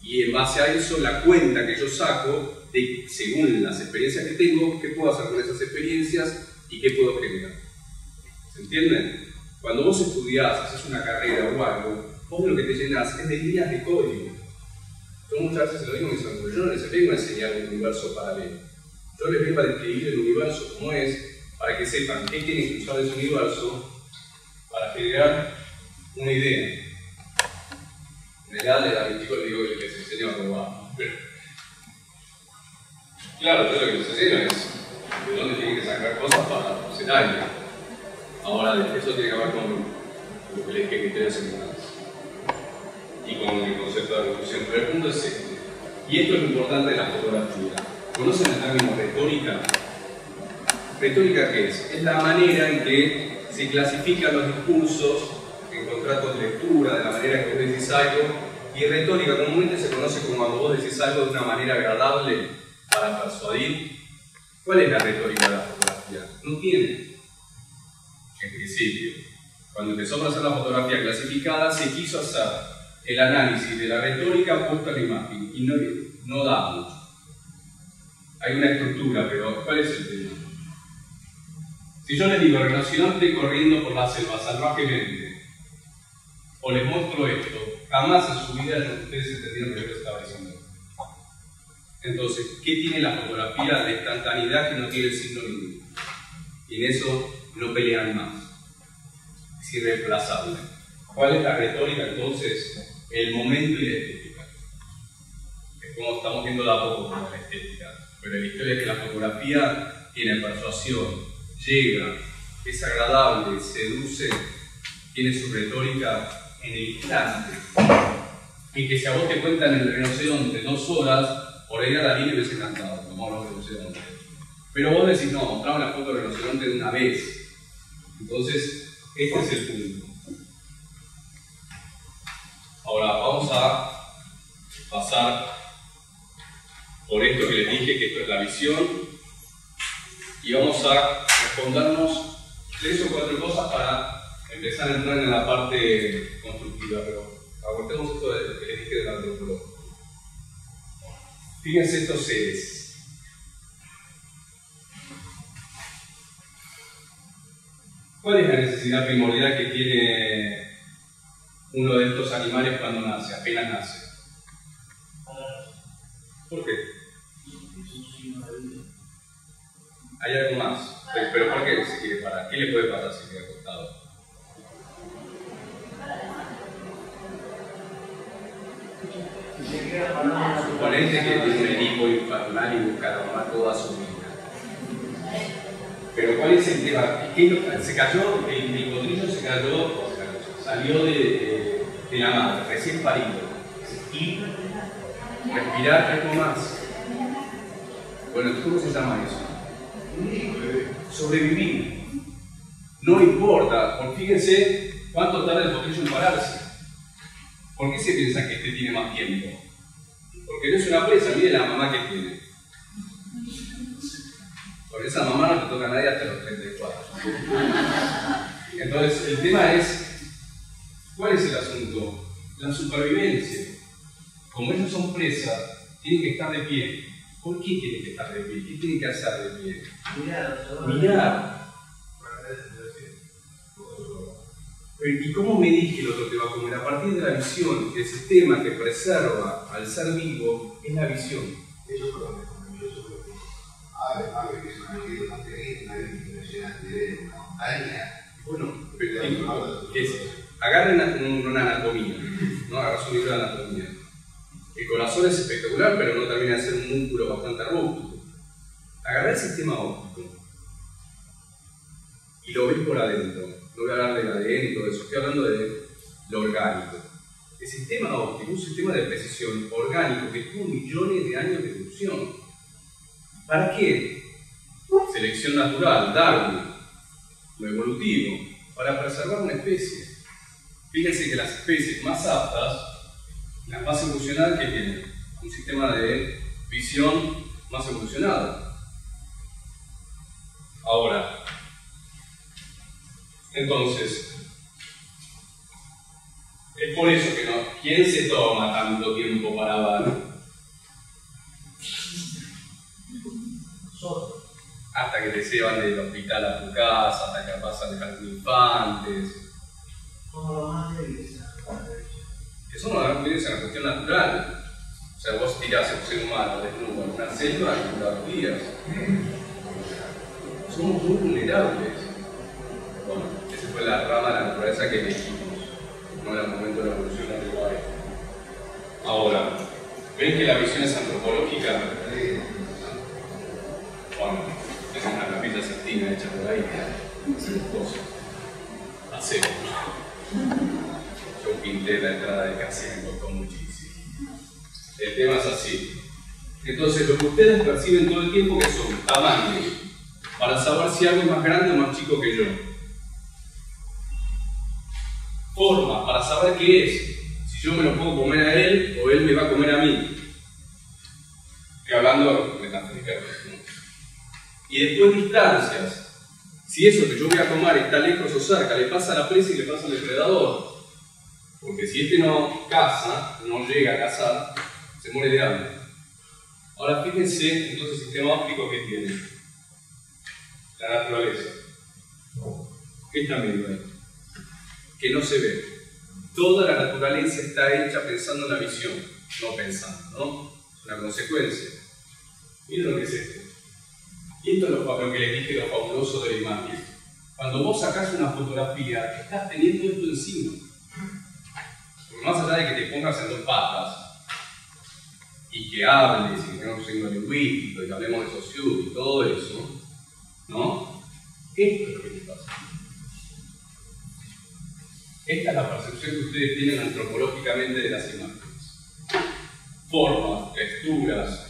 Y en base a eso, la cuenta que yo saco de, según las experiencias que tengo, qué puedo hacer con esas experiencias y qué puedo generar. ¿Se entienden? Cuando vos estudiás, haces una carrera o algo, vos lo que te llenás es de líneas de código. Yo muchas veces se lo digo a mis alumnos, yo no les vengo a enseñar un universo paralelo. Yo les vengo a describir el universo como es, para que sepan qué tienen que usar ese universo para generar una idea. En la edad de la 24 digo que les enseño a robar. Claro, yo lo que les enseño es de dónde tienen que sacar cosas para hacer algo. Ahora, eso tiene que ver con lo que les dije que ustedes sembradas y con el concepto de recursión. Pero el punto es este. Y esto es lo importante de la fotografía. ¿Conocen el término retórica? ¿Retórica qué es? Es la manera en que se clasifican los discursos en contratos de lectura, de la manera que vos decís algo. Y retórica comúnmente se conoce como cuando vos decís algo de una manera agradable para persuadir. ¿Cuál es la retórica de la fotografía? No tiene. En principio, cuando empezó a hacer la fotografía clasificada, se quiso hacer el análisis de la retórica puesta en la imagen y no da mucho. Hay una estructura, pero ¿cuál es el tema? Si yo les digo rinoceronte corriendo por la selva salvajemente, o les muestro esto, jamás en su vida ustedes entendieron lo que yo estaba diciendo. Entonces, ¿qué tiene la fotografía de instantaneidad que no tiene el signo ninguno? Y en eso no pelean más. Es irreemplazable. ¿Cuál es la retórica entonces? El momento y la estética. Es como estamos viendo la poco con la estética. Pero la historia es que la fotografía tiene persuasión, llega, es agradable, seduce, tiene su retórica en el instante. Y que si a vos te cuentan el rinoceronte 2 horas, por ahí a la línea hubiese encantado, como los rinocerontes. Pero vos decís, no, mostrame la foto del rinoceronte de una vez. Entonces, este es el punto. Ahora vamos a pasar por esto que les dije, que esto es la visión, y vamos a respondernos 3 o 4 cosas para empezar a entrar en la parte constructiva, pero aguantemos esto de lo que les dije del antropólogo. Fíjense estos seres. ¿Cuál es la necesidad primordial que tiene uno de estos animales cuando nace, apenas nace? ¿Por qué? Hay algo más. ¿Pero por qué? ¿Para qué le puede pasar si queda acostado? Suponete que tiene un equipo infernal y busca a la mamá toda su vida. Pero ¿cuál es el tema? Se cayó, el potrillo se cayó, salió de la madre, recién parido. Y respirar algo más. Bueno, ¿cómo se llama eso? Sobrevivir. No importa, porque fíjense cuánto tarda el potrillo en pararse. ¿Por qué se piensa que este tiene más tiempo? Porque no es una presa, mire la mamá que tiene. Con esa mamá no te toca a nadie hasta los 34. Entonces, el tema es, ¿cuál es el asunto? La supervivencia. Como ellos son presas, tienen que estar de pie. ¿Por qué tienen que estar de pie? ¿Qué tienen que hacer de pie? Mirar. ¿Y cómo me dije que el otro te va a comer? A partir de la visión, el sistema que preserva al ser vivo es la visión. Bueno, ¿qué es eso? Agarren una anatomía, ¿no? Agarras un libro de anatomía. El corazón es espectacular, pero no termina de ser un músculo bastante robusto. Agarra el sistema óptico y lo ves por adentro. No voy a hablar del ADN y todo eso, estoy hablando de lo orgánico. El sistema óptico, un sistema de precisión orgánico que tuvo millones de años de evolución. ¿Para qué? Selección natural, Darwin, lo evolutivo, para preservar una especie. Fíjense que las especies más aptas, las más evolucionadas, que tienen un sistema de visión más evolucionado. Ahora, entonces, es por eso que no. ¿Quién se toma tanto tiempo para ver? Hasta que te llevan del hospital a tu casa, hasta que pasan de jardín de infantes. Que son los más débiles en la cuestión natural. O sea, vos tirás a un ser humano desnudo en una selva y dura 2 días. Somos muy vulnerables. Bueno, esa fue la rama de la naturaleza que elegimos. No era el momento de la evolución natural. Ahora, ¿ven que la visión es antropológica? Bueno, es una capilla sextina hecha por ahí. Hacemos cosas. Hacemos. Yo pinté la entrada de casa y me costó muchísimo. El tema es así. Entonces, lo que ustedes perciben todo el tiempo, que son tamaños, para saber si algo es más grande o más chico que yo. Forma, para saber qué es. Si yo me lo puedo comer a él o él me va a comer a mí. Estoy hablando metafóricamente. Y después distancias. Si eso que yo voy a tomar está lejos o cerca, le pasa a la presa y le pasa al depredador. Porque si este no caza, no llega a cazar, se muere de hambre. Ahora fíjense entonces el sistema óptico que tiene. La naturaleza. ¿Qué están viendo ahí? Que no se ve. Toda la naturaleza está hecha pensando en la visión, no pensando, ¿no? Es una consecuencia. Miren lo que es esto. Y esto es lo que les dije, lo fabuloso de la imagen. Cuando vos sacás una fotografía, estás teniendo esto encima. Porque más allá de que te pongas en 2 patas y que hables y que tengamos un signo lingüístico y que hablemos de sociedad y todo eso, ¿no? Esto es lo que les pasa. Esta es la percepción que ustedes tienen antropológicamente de las imágenes. Formas, texturas.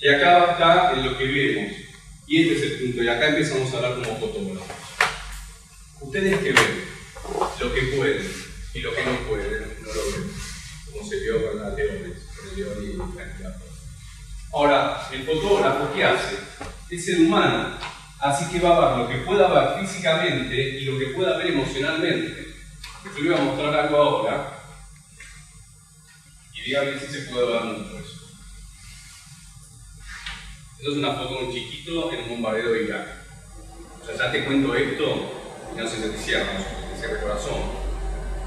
Y acá está en lo que vemos. Y este es el punto. Y acá empezamos a hablar como fotógrafos. Ustedes que ven, lo que pueden y lo que no pueden, no lo ven. Como se vio con la Leones, con el León y el Frank. Ahora, el fotógrafo, ¿qué hace? Es el humano. Así que va a ver lo que pueda ver físicamente y lo que pueda ver emocionalmente. Yo le voy a mostrar algo ahora y díganme si se puede ver mucho eso. Esto es una foto de un chiquito en un bombardeo de Irak. O sea, ya te cuento esto y no se te cierra el corazón.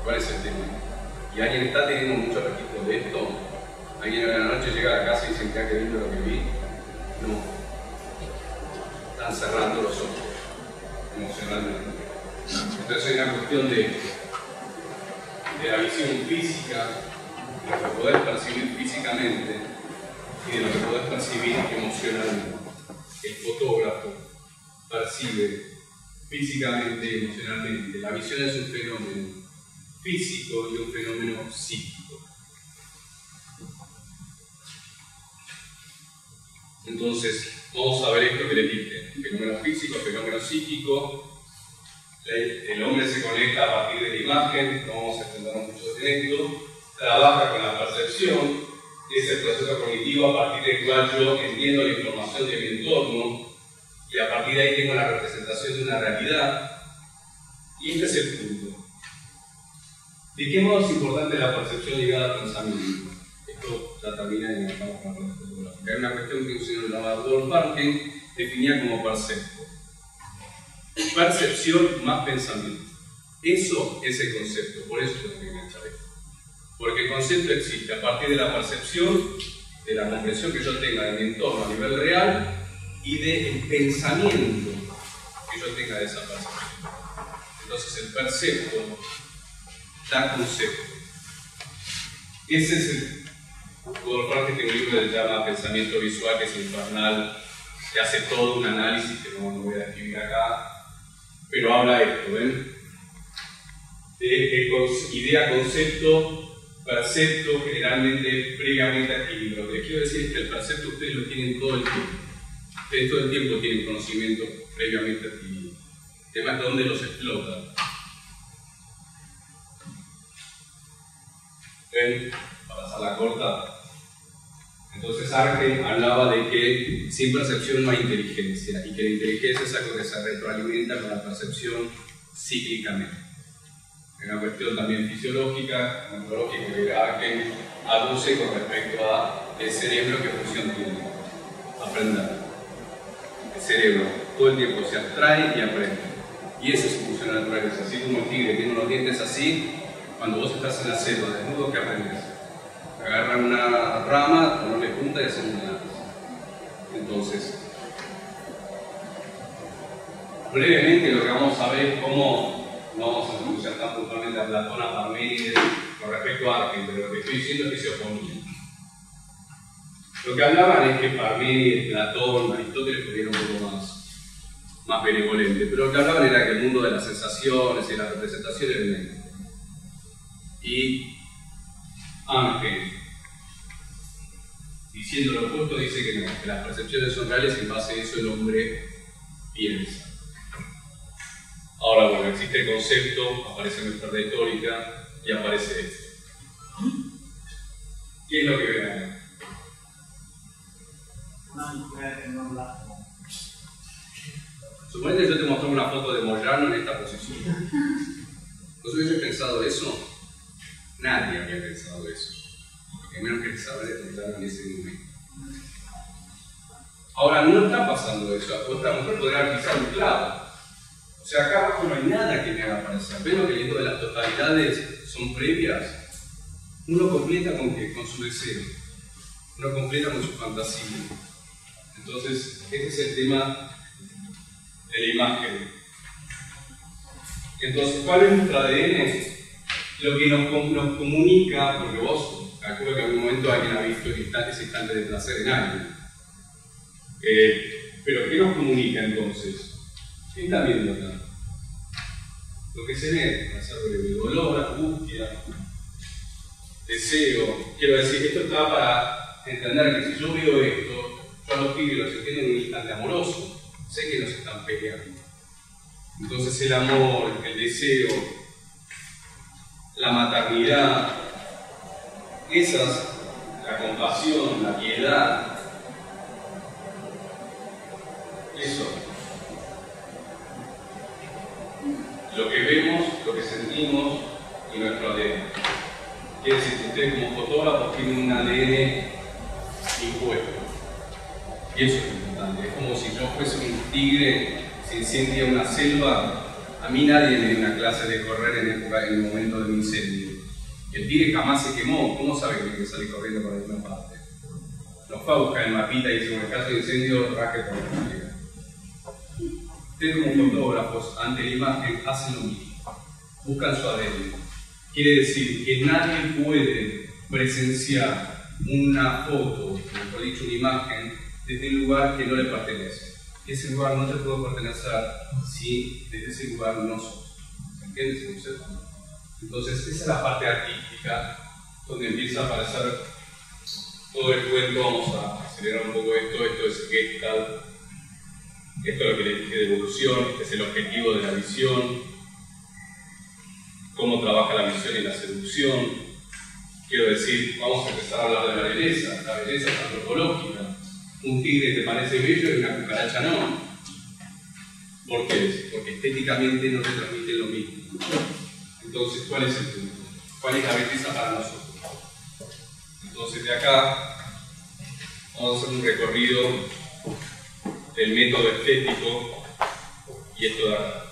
¿Cuál es el tema? ¿Y alguien está teniendo mucho registro de esto? ¿Alguien en la noche llega a la casa y dice, mira qué lindo lo que vi? No. están cerrando los ojos emocionalmente. Entonces hay una cuestión de la visión física, de lo que podés percibir físicamente y de lo que podés percibir emocionalmente. El fotógrafo percibe físicamente y emocionalmente. La visión es un fenómeno físico y un fenómeno psíquico. Entonces, vamos a ver esto que les dije. Fenómeno físico, fenómeno psíquico. El hombre se conecta a partir de la imagen, no vamos a extendernos mucho en esto. Trabaja con la percepción, es el proceso cognitivo a partir del cual yo entiendo la información de mi entorno y a partir de ahí tengo la representación de una realidad. Y este es el punto. ¿De qué modo es importante la percepción ligada al pensamiento? Esto ya termina y vamos con la parte fotográfica. Hay una cuestión que un señor llamado Rudolf Parkin definía como percepto. Percepción más pensamiento. Eso es el concepto, por eso tengo que enganchar esto. Porque el concepto existe a partir de la percepción, de la comprensión que yo tenga de mi entorno a nivel real y del pensamiento que yo tenga de esa percepción. Entonces el percepto da concepto. Ese es el... Rudolf Parkin tiene un libro que se llama Pensamiento Visual, que es infernal, que hace todo un análisis que no voy a escribir acá, pero habla de esto, ¿ven? De idea, concepto, percepto, generalmente previamente adquirido. Lo que les quiero decir es que el percepto ustedes lo tienen todo el tiempo. Ustedes todo el tiempo tienen conocimiento previamente adquirido. El tema es dónde los explotan. ¿Ven? Para hacerla corta. Entonces Argen hablaba de que sin percepción no hay inteligencia y que la inteligencia es algo que se retroalimenta con la percepción cíclicamente. Es una cuestión también fisiológica, neurológica, que Argen aduce con respecto al cerebro, qué función tiene. Aprender. El cerebro todo el tiempo se abstrae y aprende. Y esa es su función natural. Es así como el tigre tiene unos dientes así, cuando vos estás en la selva desnudo, ¿qué aprendes? Agarran una rama, ponerle punta y hacen un lápiz. Entonces, brevemente lo que vamos a ver es cómo, no vamos a introducir tan puntualmente a Platón, a Parménides, con respecto a Argen, pero lo que estoy diciendo es que se oponían. Lo que hablaban es que Parménides, Platón, Aristóteles fueron un poco más benevolente, pero lo que hablaban era que el mundo de las sensaciones y la representación era el mente. Y Argen, diciendo lo opuesto, dice que no, que las percepciones son reales y en base a eso el hombre piensa. Ahora, bueno, existe el concepto, aparece nuestra retórica y aparece esto. ¿Qué es lo que ven acá? Una mujer en un lago. Suponete que yo te mostré una foto de Moyano en esta posición. ¿Vos hubiese pensado eso? Nadie había pensado eso. Porque menos que saber de Moyano en ese momento. Ahora, no está pasando eso. Esta mujer podría haber pisado un clavo. O sea, acá abajo no hay nada que me haga parecer. ¿Ven lo que digo de las totalidades son previas? Uno completa con qué? Con su deseo. Uno completa con su fantasía. Entonces, ese es el tema de la imagen. Entonces, ¿cuál es nuestro ADN? Lo que nos comunica, porque vos, calculo que en algún momento alguien ha visto ese instante de placer en alguien. Pero ¿qué nos comunica entonces? ¿Qué está viendo acá? Lo que se ve, placer breve, dolor, angustia, deseo. Quiero decir, esto está para entender que si yo veo esto, yo a los pibes los entiendo en un instante amoroso, sé que no se están peleando. Entonces el amor, el deseo, la maternidad, la compasión, la piedad, eso. Lo que vemos, lo que sentimos y nuestro ADN. Quiere decir que ustedes como fotógrafos tienen un ADN impuesto. Y eso es importante. Es como si yo fuese un tigre, se incendia una selva. A mí nadie me dio una clase de correr en el momento de un incendio. El tigre jamás se quemó. ¿Cómo sabe que tiene que salir corriendo por alguna parte? No fue a buscar el mapita y dice, en el caso de incendio, raje por la familia. Ustedes como fotógrafos ante la imagen hacen lo mismo, buscan su ADN. Quiere decir que nadie puede presenciar una foto, mejor dicho una imagen, desde un lugar que no le pertenece. Ese lugar no te puede pertenecer si desde ese lugar no sos. ¿Se entiende ese concepto? Entonces esa es la parte artística donde empieza a aparecer todo el cuento. Vamos a acelerar un poco esto es Gestalt, esto es lo que les dije de evolución, este es el objetivo de la visión, cómo trabaja la visión y la seducción. Quiero decir, vamos a empezar a hablar de la belleza es antropológica. Un tigre te parece bello y una cucaracha no. ¿Por qué? Porque estéticamente no te transmiten lo mismo. Entonces, ¿cuál es el punto? ¿Cuál es la belleza para nosotros? Entonces, de acá vamos a hacer un recorrido del método estético y esto de acá.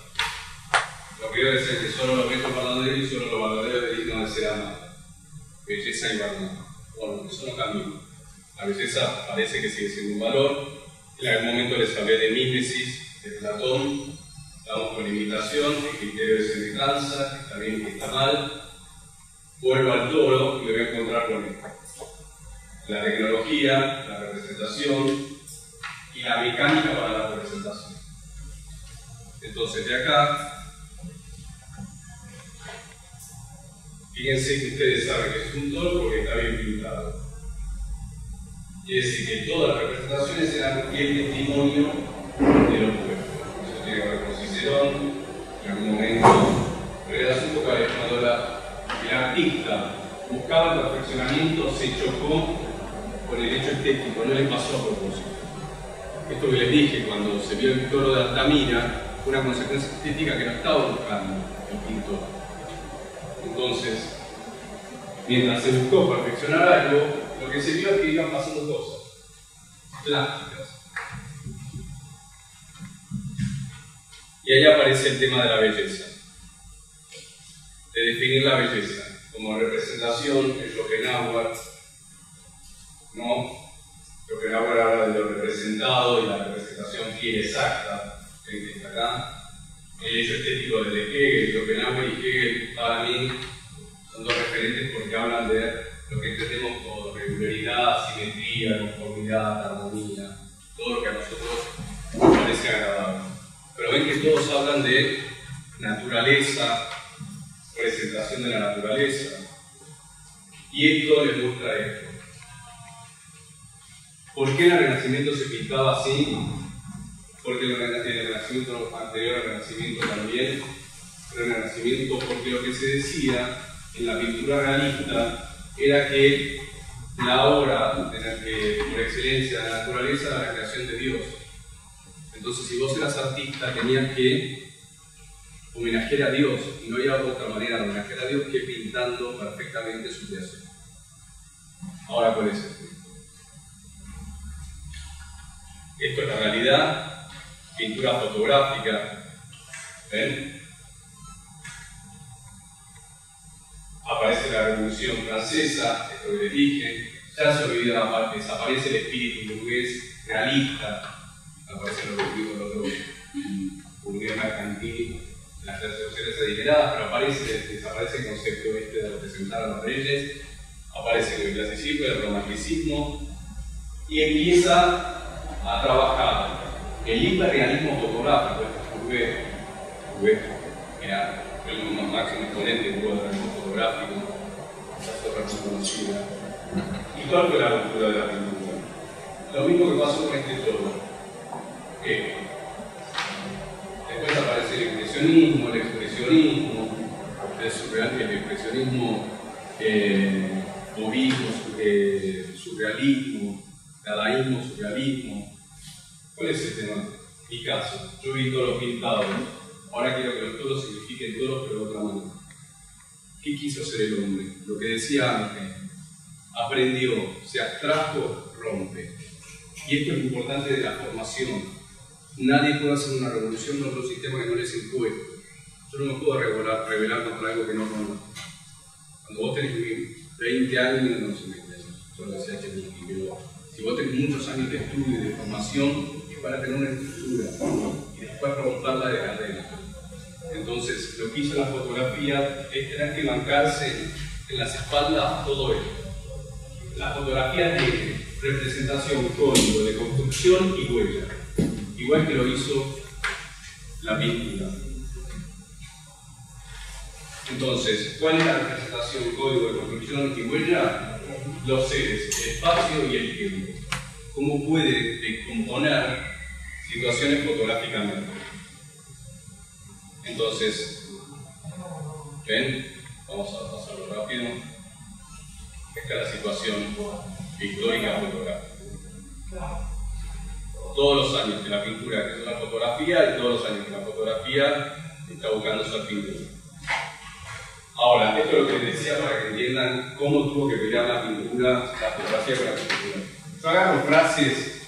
Lo que voy a decir es que solo lo meto verdadero y solo lo verdadero es digno de ser amado. Belleza y verdad. Bueno, eso no cambia. La belleza parece que sigue siendo un valor. En algún momento les hablé de mímesis, de Platón. Estamos con limitación, el criterio de semejanza, que está bien, que está mal. Vuelvo al toro y me voy a encontrar con esto. La tecnología, la representación y la mecánica para la representación. Entonces, de acá, fíjense que ustedes saben que es un toro porque está bien pintado. Quiere decir que todas las representaciones eran el testimonio de los pueblos. Eso tiene que ver con Cicerón, en algún momento. Pero el asunto que cuando el artista buscaba el perfeccionamiento, se chocó con el hecho estético, no le pasó a propósito. Esto que les dije, cuando se vio el toro de Altamira, fue una consecuencia estética que no estaba buscando el pintor. Entonces, mientras se buscó perfeccionar algo, lo que se vio es que iban pasando cosas plásticas. Y ahí aparece el tema de la belleza, de definir la belleza como representación en Schopenhauer, ¿no? Schopenhauer habla de lo representado y la representación fiel exacta, que está acá. El hecho estético de Hegel, Schopenhauer y Hegel para mí son dos referentes porque hablan de lo que entendemos por regularidad, simetría, conformidad, armonía, todo lo que a nosotros nos parece agradable. Pero ven que todos hablan de naturaleza, presentación de la naturaleza, y esto les muestra esto. ¿Por qué en el Renacimiento se pintaba así? Porque en el Renacimiento anterior al Renacimiento también, pero en el Renacimiento porque lo que se decía en la pintura realista era que la obra por excelencia de la naturaleza era la creación de Dios. Entonces, si vos eras artista, tenías que homenajear a Dios, y no había otra manera de homenajear a Dios que pintando perfectamente su creación. Ahora, ¿cuál es el punto? Esto es la realidad, pintura fotográfica, ¿ven? Aparece la Revolución Francesa, esto que les dije, ya se olvida, desaparece el espíritu burgués realista, aparecen los burgués mercantil, las clases sociales adineradas, pero desaparece el concepto de representar a los reyes, aparece el clasicismo, el romanticismo, y empieza a trabajar el hiperrealismo fotográfico, burgués, que era el máximo exponente del realismo fotográfico, esa obra conocida. ¿Y cuál fue la ruptura de la pintura? Lo mismo que pasó con este toro. Después aparece el impresionismo, el expresionismo, el expresionismo, cubismo, surrealismo, dadaísmo, surrealismo. ¿Cuál es el tema? Picasso. Yo vi toros pintados, ahora quiero que los toros signifiquen toros, pero de otra manera. ¿Qué quiso hacer el hombre? Lo que decía antes, aprendió, se abstrajo, rompe. Y esto es lo importante de la formación. Nadie puede hacer una revolución contra un sistema que no les impuesto. Yo no me puedo rebelar contra algo que no conozco. Cuando vos tenés 20 años, no sé, 20 años, yo lo decía pero si vos tenés muchos años de estudio y de formación, es para tener una estructura. Y y después romperla de adentro. Entonces, lo que hizo la fotografía es tener que marcarse en las espaldas todo esto. La fotografía tiene representación, código de construcción y huella, igual que lo hizo la pintura. Entonces, ¿cuál es la representación, código de construcción y huella? Los seres, el espacio y el tiempo. ¿Cómo puede descomponer situaciones fotográficamente? Entonces, ¿ven? Vamos a pasarlo rápido. Esta es la situación pictórica fotográfica. Todos los años que la pintura es una fotografía y todos los años que la fotografía está buscando esa pintura. Ahora, esto es lo que les decía para que entiendan cómo tuvo que pelear la pintura, la fotografía con la pintura. Yo agarro frases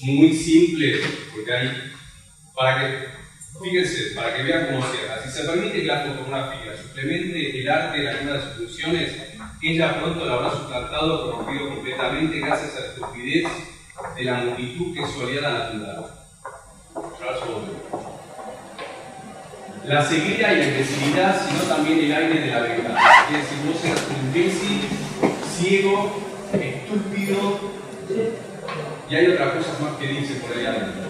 muy simples, porque hay, fíjense, para que vean cómo cierra. Si se permite que la fotografía suplemente el arte en alguna de sus funciones, ella pronto la habrá suplantado por rompido completamente gracias a la estupidez de la multitud que solía la natural. La ceguera y la imbecilidad, sino también el aire de la verdad. Es decir, vos eres un imbécil, ciego, estúpido, y hay otras cosas más que dice por ahí adentro.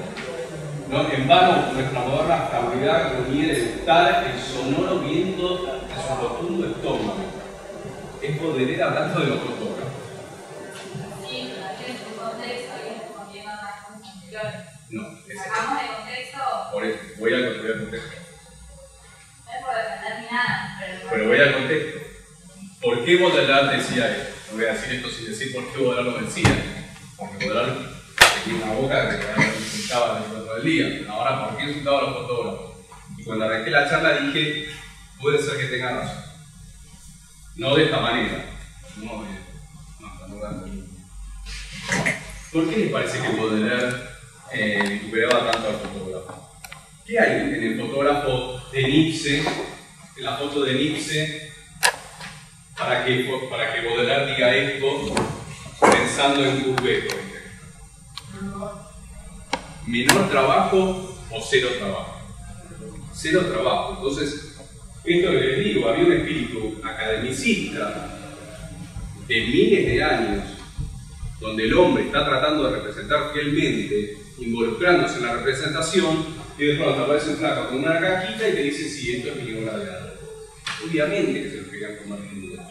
¿No? En vano, nuestra moderna fragilidad conviene de gustar el sonoro viento de su rotundo estómago. Es Baudelaire hablando de los fotógrafos. Sí, pero tiene su contexto y esto conlleva más cosas anteriores. No, ¿Sacamos de contexto? por eso, voy al contexto. No es por defender ni nada, Pero voy al contexto. ¿Por qué Baudelaire decía esto? No voy a decir esto sin decir por qué Baudelaire lo decía. Porque Baudelaire tenía una boca que insultaba todo el día. Ahora, ¿por qué insultaba a los fotógrafos? Y cuando arranqué la charla dije, puede ser que tenga razón. No de esta manera. No, ¿por qué les parece que Baudelaire vituperaba tanto al fotógrafo? ¿Qué hay en el fotógrafo de Niepce, en la foto de Niepce, para que Baudelaire diga esto pensando en Courbet, por ejemplo? ¿Menor trabajo o cero trabajo? Cero trabajo. Entonces, esto que les digo, había un espíritu academicista de miles de años, donde el hombre está tratando de representar fielmente, involucrándose en la representación, y de pronto aparece un flaco con una cajita y te dice, sí, esto es mi obra de arte. Obviamente que se lo querían tomar en duda.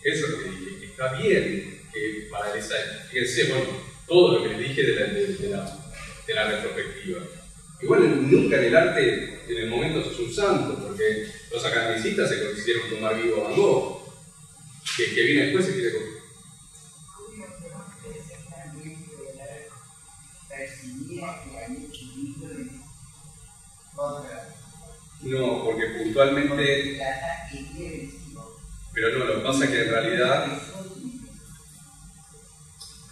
Eso es lo que dije, que está bien que para esa, fíjense, bueno, todo lo que les dije de la retrospectiva. Igual nunca en el arte, en el momento sos un santo, porque los academicistas se quisieron tomar vivo a Van Gogh, que viene después se quiere comer. No, porque puntualmente. Pero no, lo que pasa es que en realidad.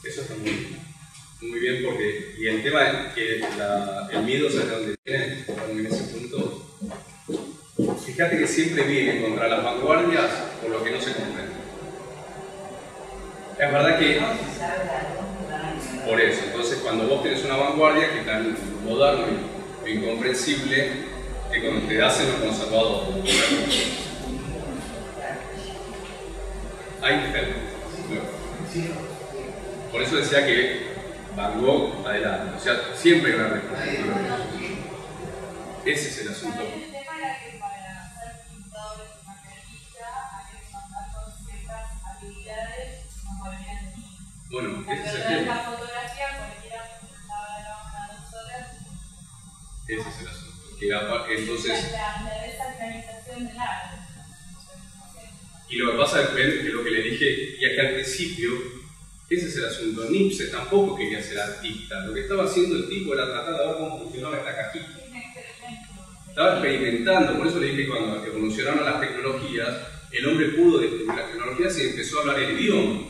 Eso está muy bien porque. Y el tema es que el miedo, ¿sabes de dónde viene? En ese punto. Fíjate que siempre viene contra las vanguardias por lo que no se comprende. Es verdad que. Por eso, entonces cuando vos tenés una vanguardia que es tan moderno e incomprensible, que cuando te hacen los conservadores. Hay diferencias. Por eso decía que Van Gogh adelante, o sea, siempre gran representación. Ese es el asunto. El tema era que para ser pintor o maquillista hay que contar con ciertas habilidades no podrían tener. Bueno, ese es el Pero en tema. la fotografía cualquiera presentaba la cámara 2 horas. Ese es el asunto. Entonces, La desacralización del arte. y lo que pasa es que lo que le dije, y es que al principio, ese es el asunto. Niepce tampoco quería ser artista. Lo que estaba haciendo el tipo era tratar de ver cómo funcionaba esta cajita. Estaba experimentando, por eso le dije que cuando evolucionaron las tecnologías, el hombre pudo descubrir las tecnologías y empezó a hablar el idioma.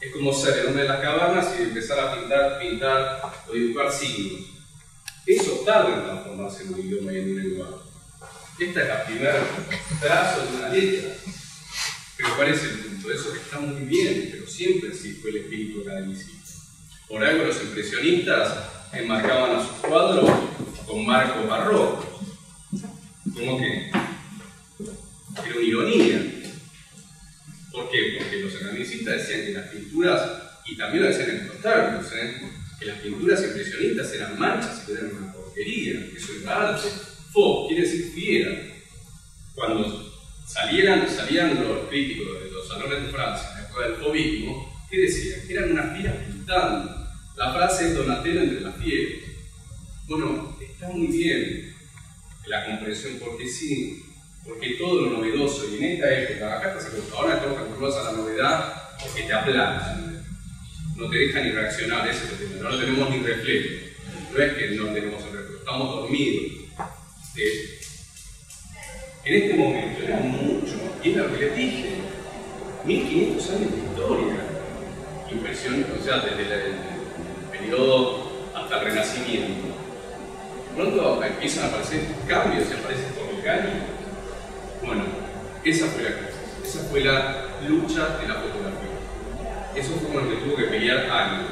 Es como ser el hombre de las cavernas y empezar a pintar o dibujar signos. Eso tarda en transformarse en un idioma y en un lenguaje. Esta es la primera trazo de una letra. Pero ¿cuál es el punto? Eso está muy bien, pero siempre sí fue el espíritu academicista. Por algo los impresionistas enmarcaban a sus cuadros con marcos barrocos. ¿Cómo que? Era una ironía. ¿Por qué? Porque los academicistas decían que las pinturas, y también lo decían en Protarcos, que las pinturas impresionistas eran manchas y eran una porquería, que eso era arte. Faux quiere decir fiera. Cuando salían los críticos de los salones de Francia, después del fauvismo, ¿qué decían? Que eran unas fieras pintando. La frase es Donatello entre las fieras. Bueno, está muy bien la comprensión, porque sí, porque todo lo novedoso, y en esta época, acá estás ahora estamos acostumbrados a la novedad porque te aplastan, no te dejan ni reaccionar, ese es el tema, no tenemos ni reflejo, no es que no tenemos el reflejo, estamos dormidos. En este momento era mucho, y es lo que les dije, 1500 años de historia, impresión, o sea, desde el periodo hasta el Renacimiento. Pronto empiezan a aparecer cambios, se aparece Torricelli. Bueno, esa fue la cosa, esa fue la lucha de la fotografía. Eso fue con lo que tuvo que pelear años.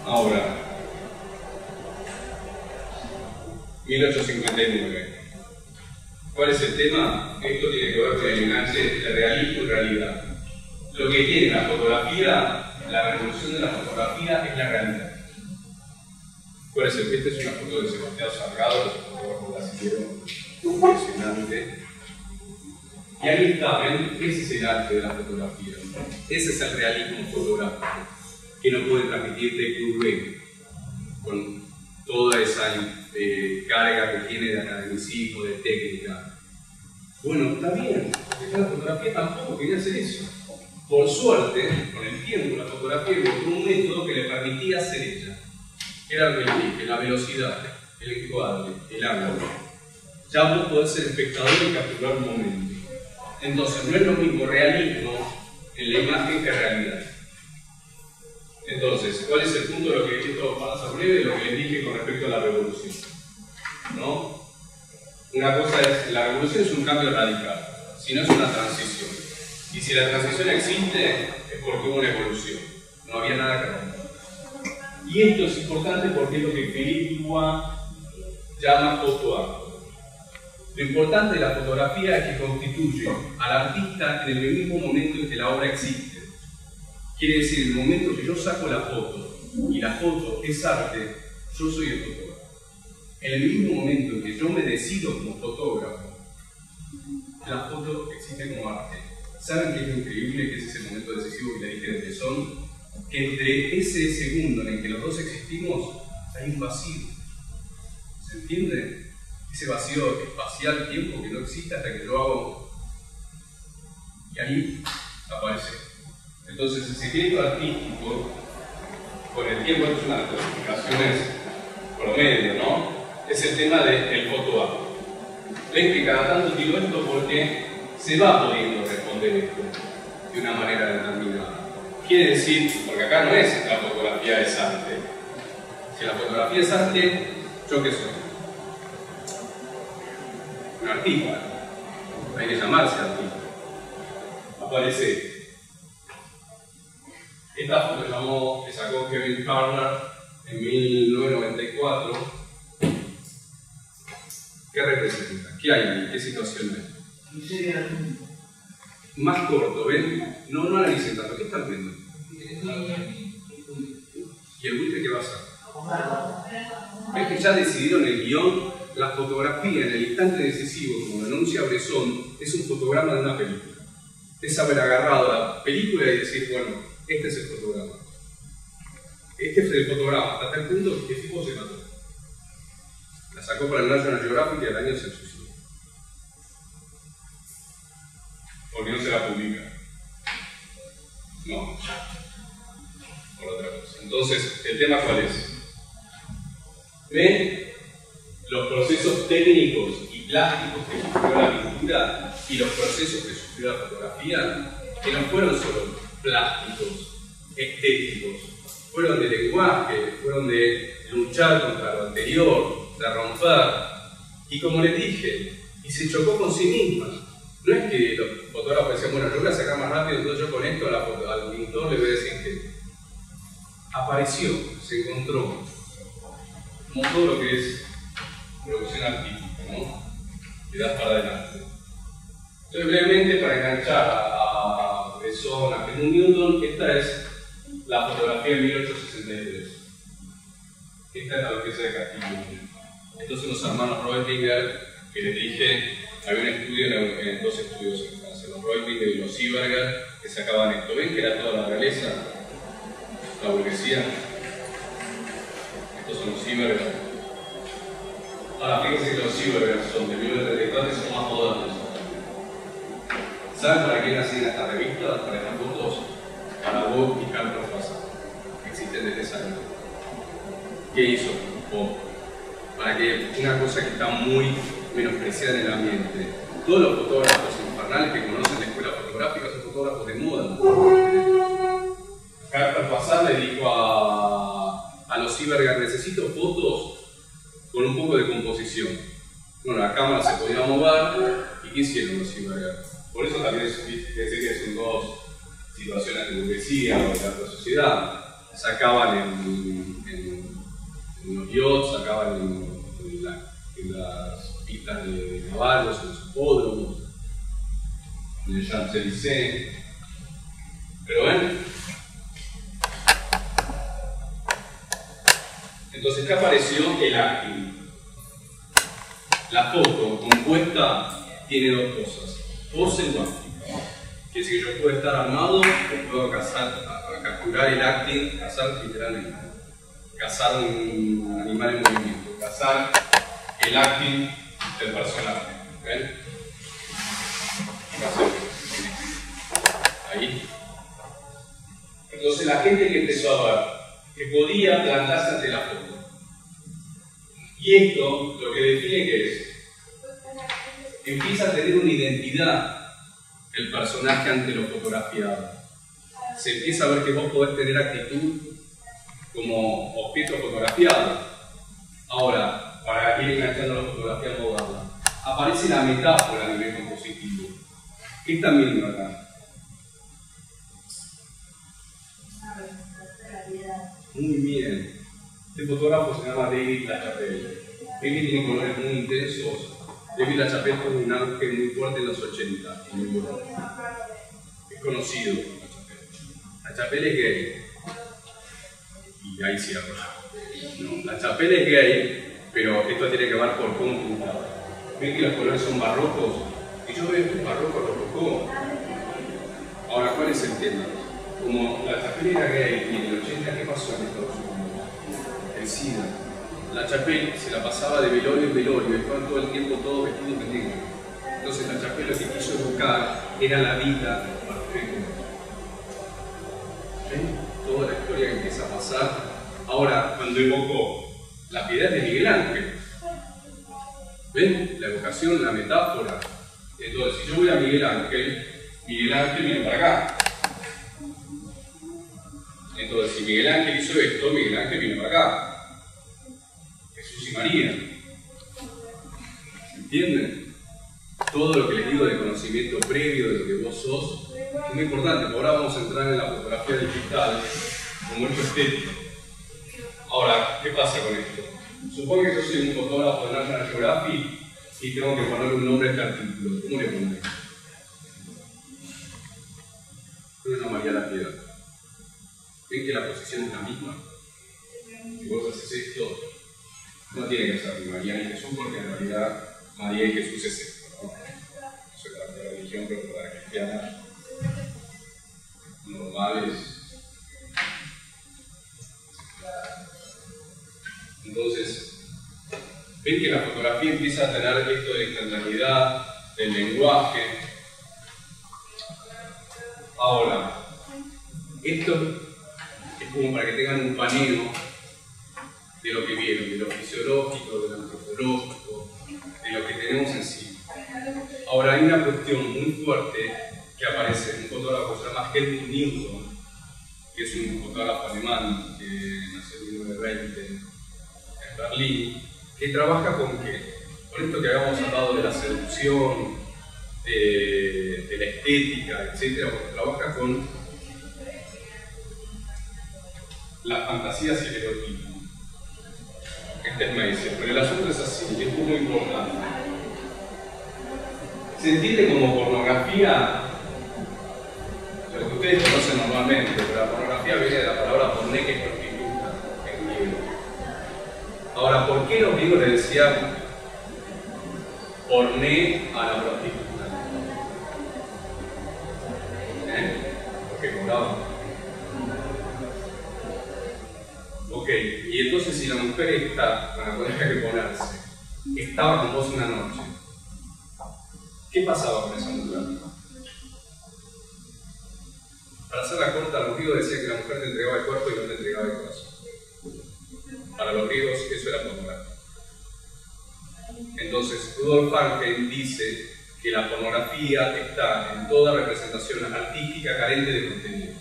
Ahora, 1859. ¿Cuál es el tema? Esto tiene que ver con el enganche de realismo y realidad. Lo que tiene la fotografía, la revolución de la fotografía es la realidad. ¿Cuál es el? Esta es una foto de Sebastián Salgado, que es un fotógrafo brasileño impresionante. Y ahí está, ¿ven? Ese es el arte de la fotografía. Ese es el realismo fotográfico que no puede transmitirte Courbet con toda esa carga que tiene de academicismo, de técnica. Bueno, está bien, porque la fotografía tampoco quería hacer eso. Por suerte, con el tiempo, la fotografía encontró un método que le permitía hacer ella. Era el relieve, la velocidad, el encuadre, el ángulo. Ya vos podés ser espectador y capturar un momento. Entonces, no es lo mismo realismo en la imagen que realidad. Entonces, ¿cuál es el punto de lo que esto para ser breve? Lo que les dije con respecto a la revolución, ¿no? Una cosa es, la revolución es un cambio radical, si no es una transición. Y si la transición existe, es porque hubo una evolución, no había nada que romper. Y esto es importante porque es lo que Philippe Dubois llama fotoarte. Lo importante de la fotografía es que constituye al artista en el mismo momento en que la obra existe. Quiere decir, en el momento que yo saco la foto y la foto es arte, yo soy el fotógrafo. En el mismo momento en que yo me decido como fotógrafo, la foto existe como arte. ¿Saben qué es lo increíble? Que es ese momento decisivo que le dije de Bresson, que entre ese segundo en el que los dos existimos hay un vacío. ¿Se entiende? Ese vacío espacial, tiempo que no existe hasta que lo hago. Y ahí aparece. Entonces, el secreto artístico, con el tiempo, es una de las clasificaciones promedio, ¿no? Es el tema del fotoarte. Ven que cada tanto digo esto porque se va pudiendo responder esto de una manera determinada. Quiere decir, porque acá no es la fotografía es arte. Si la fotografía es arte, ¿yo qué soy? Un artista. Hay que llamarse artista. Aparece. Esta foto que sacó Kevin Turner en 1994. ¿Qué representa? ¿Qué hay ahí? ¿Qué situación hay? Más corto, ¿ven? No analicen tanto. ¿Qué están viendo? ¿Y el buitre qué va a hacer? ¿Ves que ya decidieron el guión? La fotografía en el instante decisivo, como anuncia Bresson, es un fotograma de una película. Es haber agarrado la película y decir, bueno, este es el fotograma. Este es el fotograma, hasta tal punto que el tipo se mató. La sacó para el National Geographic y al año se suicidó. Porque no se la publica. No. Por otra cosa. Entonces, ¿el tema cuál es? ¿Ven? Los procesos técnicos y plásticos que sufrió la pintura y los procesos que sufrió la fotografía, que no fueron solo plásticos, estéticos, fueron de lenguaje, fueron de luchar contra lo anterior, de romper. Y como les dije, y se chocó con sí misma. No es que los fotógrafos decían, bueno, yo voy a sacar más rápido, entonces yo con esto al pintor le voy a decir que apareció, se encontró, como todo lo que es producción artística, ¿no? Le das para adelante. Entonces, brevemente, para enganchar a Bresson, a Helmut Newton, esta es la fotografía de 1863. Esta es la Duquesa de Castillo. Estos son los hermanos Reutlinger, que les dije, había un estudio, dos estudios en Francia, los Reutlinger y los Sieberger, que sacaban esto. ¿Ven que era toda la realeza? La burguesía. Estos son los Sieberger. Ahora, fíjense que los Sieberger son de 1934 y son más modernos. ¿Saben para quién hacían estas revistas? Para estas fotos, para Vogue y Harper's Bazaar, que existen desde esa época. ¿Qué hizo Vogue? Para que una cosa que está muy menospreciada en el ambiente. Todos los fotógrafos infernales que conocen la escuela fotográfica son fotógrafos de moda. Harper's Bazaar le dijo a los Sieberger, necesito fotos con un poco de composición. Bueno, la cámara se podía mover, ¿y qué hicieron los Sieberger? Por eso también decir que son dos situaciones de burguesía o de alta sociedad. Sacaban en los yachts, sacaban en las pistas de caballos, en los hipódromos, en el Champs-Élysées. Pero ven. Entonces, ¿qué apareció? El acting. La foto compuesta tiene dos cosas. Pose y acting. Quiere decir que yo puedo estar armado o puedo capturar el acting, cazar literalmente. Cazar un animal en movimiento. Cazar el acting del personaje. ¿Ven? Ahí. Entonces la gente que empezó a ver que podía plantarse ante la foto. Y esto lo que define que es, empieza a tener una identidad el personaje ante lo fotografiado. Se empieza a ver que vos podés tener actitud como objeto fotografiado. Ahora, para ir enganchando la fotografía moderna, aparece la metáfora a nivel compositivo. ¿Qué están viendo acá? Muy bien. Este fotógrafo se llama David LaChapelle. Ven que tiene colores muy intensos. David LaChapelle fue un auge muy fuerte en los 80 en Europa. Es conocido LaChapelle. LaChapelle es gay. Y ahí cierro. No, LaChapelle es gay, pero esto tiene que ver por cómo pintaba. Ven que los colores son barrocos. Y yo veo estos barrocos rococó. Ahora, ¿cuál es el tema? Como LaChapelle era gay y en el 80, ¿qué pasó en Estados Unidos? El SIDA. LaChapelle se la pasaba de velorio en velorio, estaban todo el tiempo todos vestidos de negro. Entonces LaChapelle lo que quiso evocar era la vida perfecta. ¿Ven? Toda la historia que empieza a pasar. Ahora, cuando evocó la piedad de Miguel Ángel, ¿ven? La evocación, la metáfora. Entonces, si yo voy a Miguel Ángel viene para acá. Entonces, si Miguel Ángel hizo esto, Miguel Ángel viene para acá. Jesús y María. ¿Entienden? Todo lo que les digo de conocimiento previo de lo que vos sos es muy importante. Ahora vamos a entrar en la fotografía digital como hecho estético. Ahora, ¿qué pasa con esto? Supongo que yo soy un fotógrafo de National Geographic y tengo que ponerle un nombre a este artículo. ¿Cómo le pongo? Yo le llamaría la piedra. ¿Ven que la posición es la misma? Si vos haces esto, no tiene que ser ni María ni Jesús, porque en realidad María y Jesús es esto, ¿no? No soy para la religión, pero para cristianas normales. Entonces, ven que la fotografía empieza a tener esto de la instantaneidad, del lenguaje. Ahora, esto es como para que tengan un paneo de lo que vieron, de lo fisiológico, de lo antropológico, de lo que tenemos en sí. Ahora, hay una cuestión muy fuerte que aparece en un fotógrafo que se llama Helmut Newton, que es un fotógrafo alemán que nació en 1920 en Berlín, que trabaja con qué? Con esto que habíamos hablado de la seducción, de la estética, etc. Porque trabaja con las fantasías y el erotismo. Este es Meisel, pero el asunto es así, y esto es muy importante. Se entiende como pornografía lo que ustedes conocen normalmente, pero la pornografía viene de la palabra porné, que es prostituta en griego. Ahora, ¿por qué los griegos le decían porné a la prostituta? Porque cobraban. Ok, y entonces si la mujer está con la cual que ponerse, estaba con vos una noche, ¿qué pasaba con esa mujer? Para hacerla corta, los griegos decían que la mujer te entregaba el cuerpo y no te entregaba el corazón. Para los griegos eso era pornografía. Entonces, Rudolf Arnhem dice que la pornografía está en toda representación artística carente de contenido.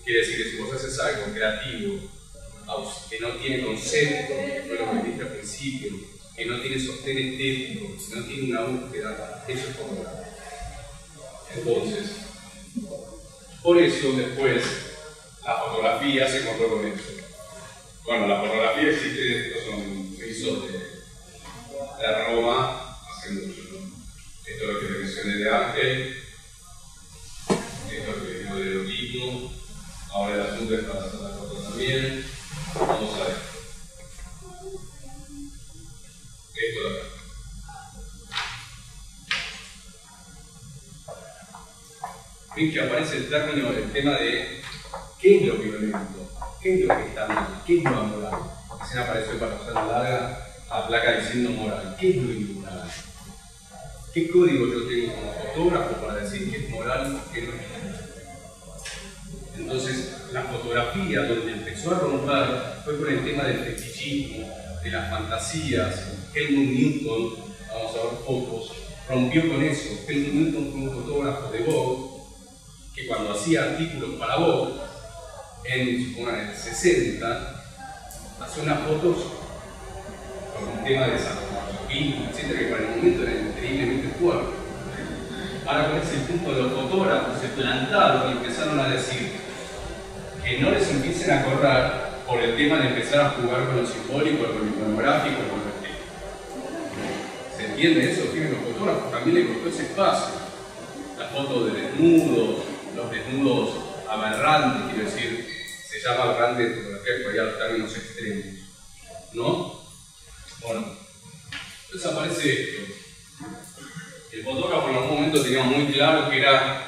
Quiere decir que si vos haces algo creativo, que no tiene concepto, que fue lo que dijiste al principio, que no tiene sostén estético, que no tiene una búsqueda, eso es pornografía. Entonces, por eso después la fotografía se encontró con eso. Bueno, la pornografía existe, estos son frisos de Roma hace mucho, ¿no? Esto es lo que mencioné de Ángel, esto es lo que digo del erotismo, ahora el asunto es para hacer la foto también. Vamos a ver. Esto de acá. Ven que aparece el término, el tema de qué es lo violento, qué es lo que está mal, qué es lo amoral. Recién apareció para usar la larga a placa diciendo moral. ¿Qué es lo inmoral? ¿Qué código yo tengo como fotógrafo para decir qué es moral y qué no es moral? Entonces, la fotografía donde empezó a romper fue con el tema del fetichismo, de las fantasías. Helmut Newton, vamos a ver fotos, rompió con eso. Helmut Newton fue un fotógrafo de Vogue que cuando hacía artículos para Vogue, en el 60, hacía unas fotos con un tema de sadomasoquismo, etcétera, que para el momento era increíblemente fuerte. Ahora con ese punto los fotógrafos se plantaron y empezaron a decir que no les empiecen a correr por el tema de empezar a jugar con lo simbólico, con lo iconográfico, con lo estético. ¿Se entiende eso? Fíjense, los fotógrafos también les costó ese espacio. Las fotos de desnudos, los desnudos aberrantes, quiero decir, se llama aberrante en fotografía por allá los términos extremos, ¿no? Bueno, entonces aparece esto. El fotógrafo en algún momento tenía muy claro qué era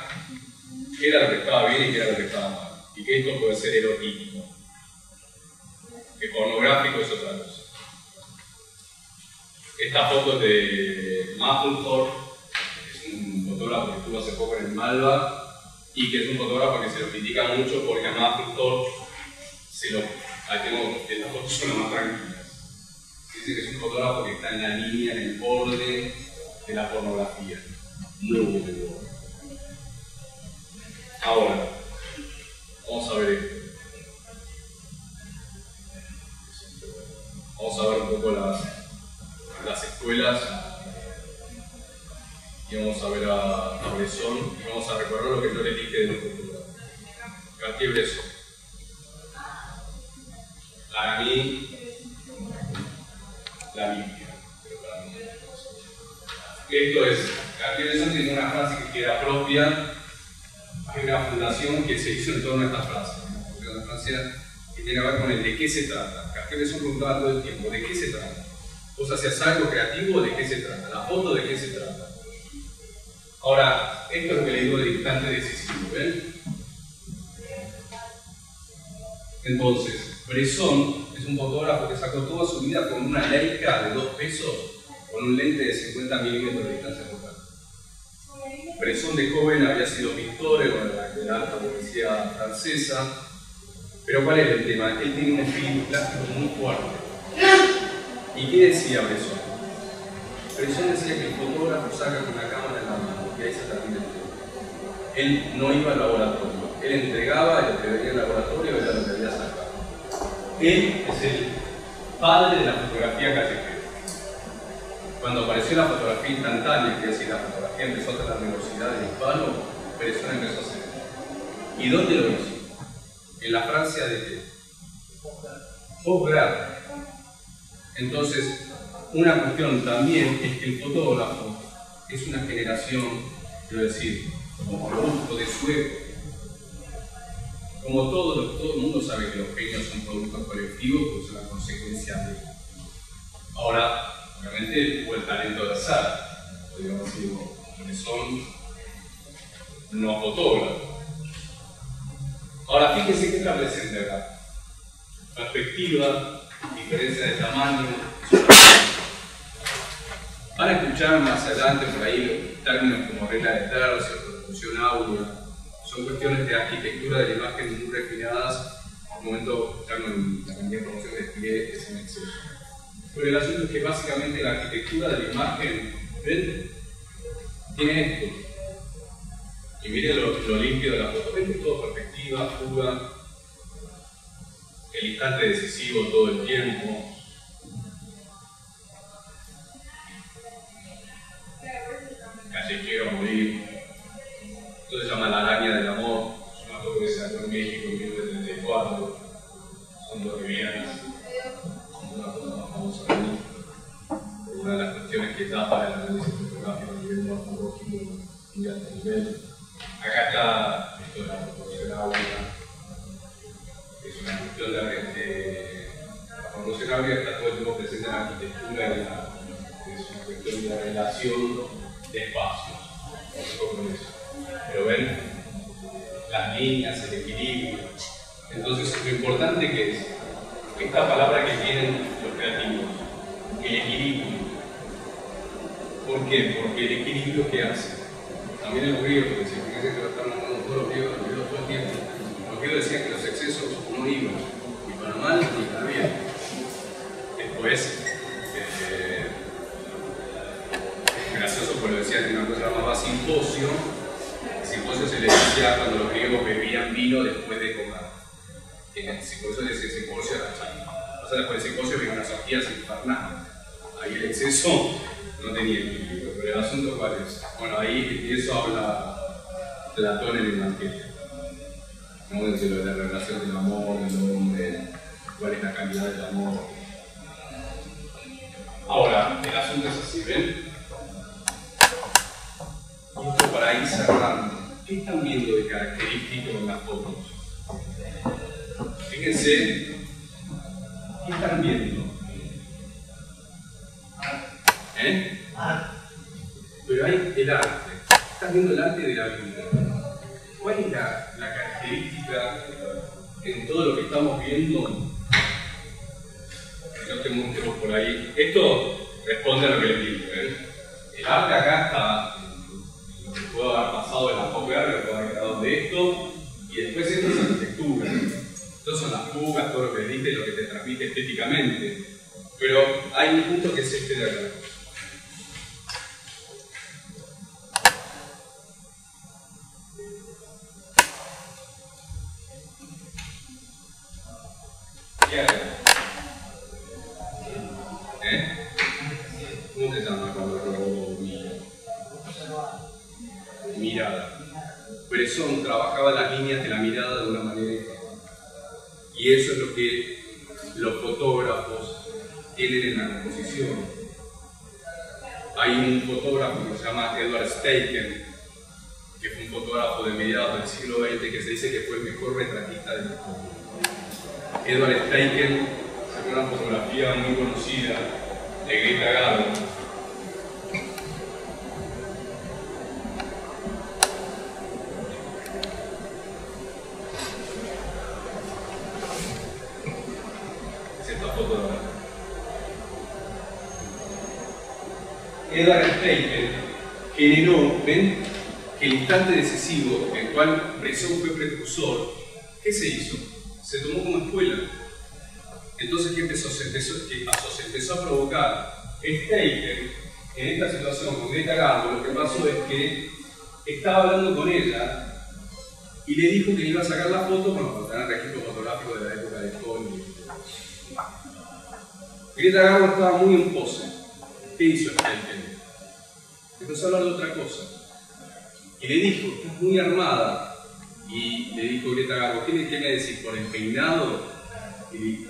lo que estaba bien y qué era lo que estaba mal. Y que esto puede ser erotístico. Que pornográfico es otra cosa. Esta foto es de Mapplethorpe, que es un fotógrafo que estuvo hace poco en el Malva, y que es un fotógrafo que se lo critica mucho porque a Mapplethorpe las fotos son las más tranquilas. Dice que es un fotógrafo que está en la línea, en el borde de la pornografía. Muy en el borde. Ahora, vamos a ver esto. Vamos a ver un poco las escuelas y vamos a ver a Bresson y vamos a recordar lo que yo les dije de la cultura. Cartier-Bresson. Para mí, la Biblia. Pero para mí, esto es, Cartier-Bresson tiene una frase que queda propia. Hay una fundación que se hizo en torno a esta frase. Una frase que tiene que ver con el de qué se trata. Cartier-Bresson preguntaba todo el tiempo, ¿de qué se trata? ¿Vos hacías algo creativo? ¿De qué se trata? ¿La foto de qué se trata? Ahora, esto es lo que le digo del instante decisivo, ¿ven? Entonces, Bresson es un fotógrafo que sacó toda su vida con una Leica de 2 pesos, con un lente de 50 milímetros de distancia focal. Bresson de joven había sido pintor de la alta burguesía francesa, pero ¿cuál era el tema? Él tenía un espíritu plástico muy fuerte. ¿Y qué decía Bresson? Bresson decía que el fotógrafo saca con la cámara en la mano y ahí se termina el tema. Él no iba al laboratorio, él entregaba y lo que venía al laboratorio era lo que había sacado. Él es el padre de la fotografía callejera. Cuando apareció la fotografía instantánea, es decir, la fotografía empezó a tener velocidad de disparo, Bresson empezó a hacer. ¿Y dónde lo hizo? En la Francia de qué? Posguerra. Entonces, una cuestión también es que el fotógrafo es una generación, quiero decir, como producto de su época. Como todo el mundo sabe que los genios son productos colectivos, pues son una consecuencia de. Ahora, obviamente, hubo el talento de azar, podríamos decir, que son no fotógrafos. Ahora, fíjense qué está presente acá. Perspectiva, diferencia de tamaño. Van a escuchar más adelante por ahí términos como regla de tercios, proporción áurea. Son cuestiones de arquitectura de la imagen muy refinadas. En un momento, ya en la cantidad de información que despliegue es en exceso. Pero el asunto es que básicamente la arquitectura de la imagen, ¿ven? Tiene esto. Y miren lo limpio de la foto. ¿Ven? Todo perspectiva, fuga, el instante decisivo todo el tiempo. Callejero a morir. Esto se llama La araña del amor. Es una foto que se sacó en México en 1934. Son dos livianas. Una foto más famosa de mí. Una de las cuestiones que tapa el análisis fotográfico a nivel morfológico y alto nivel. Acá está esto de la proporción áurea. Es una cuestión de la proporción áurea está todo el tiempo presente en la arquitectura y es una cuestión de relación de espacios. Pero ven las líneas, el equilibrio. Entonces, lo importante que es esta palabra que tienen los creativos, el equilibrio. ¿Por qué? Porque el equilibrio que hace. También el griego, porque si fíjense que lo están mostrando todos los griegos todo el tiempo. Los griegos decían que los excesos no iban ni para mal ni para bien. Después, gracioso porque decían que una cosa llamaba simposio. Simposio se le decía cuando los griegos bebían vino después de comer. Por eso le decía simposio a la charla. O sea, después del simposio había unas orgías infernales. Ahí el exceso no tenía equilibrio. Pero el asunto cuál es. Bueno, ahí de eso habla Platón en el Evangelio. ¿No? De la relación del amor, del hombre, cuál es la calidad del amor. Ahora, el asunto es así, ¿ven? Y esto para ir cerrando. ¿Qué están viendo de característico en las fotos? Fíjense, ¿qué están viendo? Pero hay el arte. Están viendo el arte de la vida. ¿Cuál es la característica en todo lo que estamos viendo? No te mostremos por ahí. Esto responde a lo que les digo. El arte acá está. Lo que pudo haber pasado en la posguerra, lo que pudo haber quedado de esto, y después esto es arquitectura. Estas son las fugas, todo lo que dice, lo que te transmite estéticamente. Pero hay un punto que es este de acá. ¿Qué hay? ¿Cómo se llama cuando lo mira? Mirada. Bresson trabajaba las líneas de la mirada de una manera diferente. Y eso es lo que los fotógrafos tienen en la composición. Hay un fotógrafo que se llama Edward Steichen, que fue un fotógrafo de mediados del siglo XX, que se dice que fue el mejor retratista de la historia. Edward Steichen sacó una fotografía muy conocida de Greta Garbo. Edward Steichen generó, ven, que el instante decisivo en el cual Bresson fue precursor, ¿qué se hizo? Se tomó como escuela. Entonces, ¿qué empezó? Se empezó a provocar. Steichen, en esta situación con Greta Garbo, lo que pasó es que estaba hablando con ella y le dijo que iba a sacar la foto para tener registro fotográfico de la época de Tony. Greta Garbo estaba muy en pose. ¿Qué hizo Steichen? Empezó a hablar de otra cosa. Y le dijo, estás muy armada y le dijo Greta Garbo, ¿qué me decís por el peinado? Y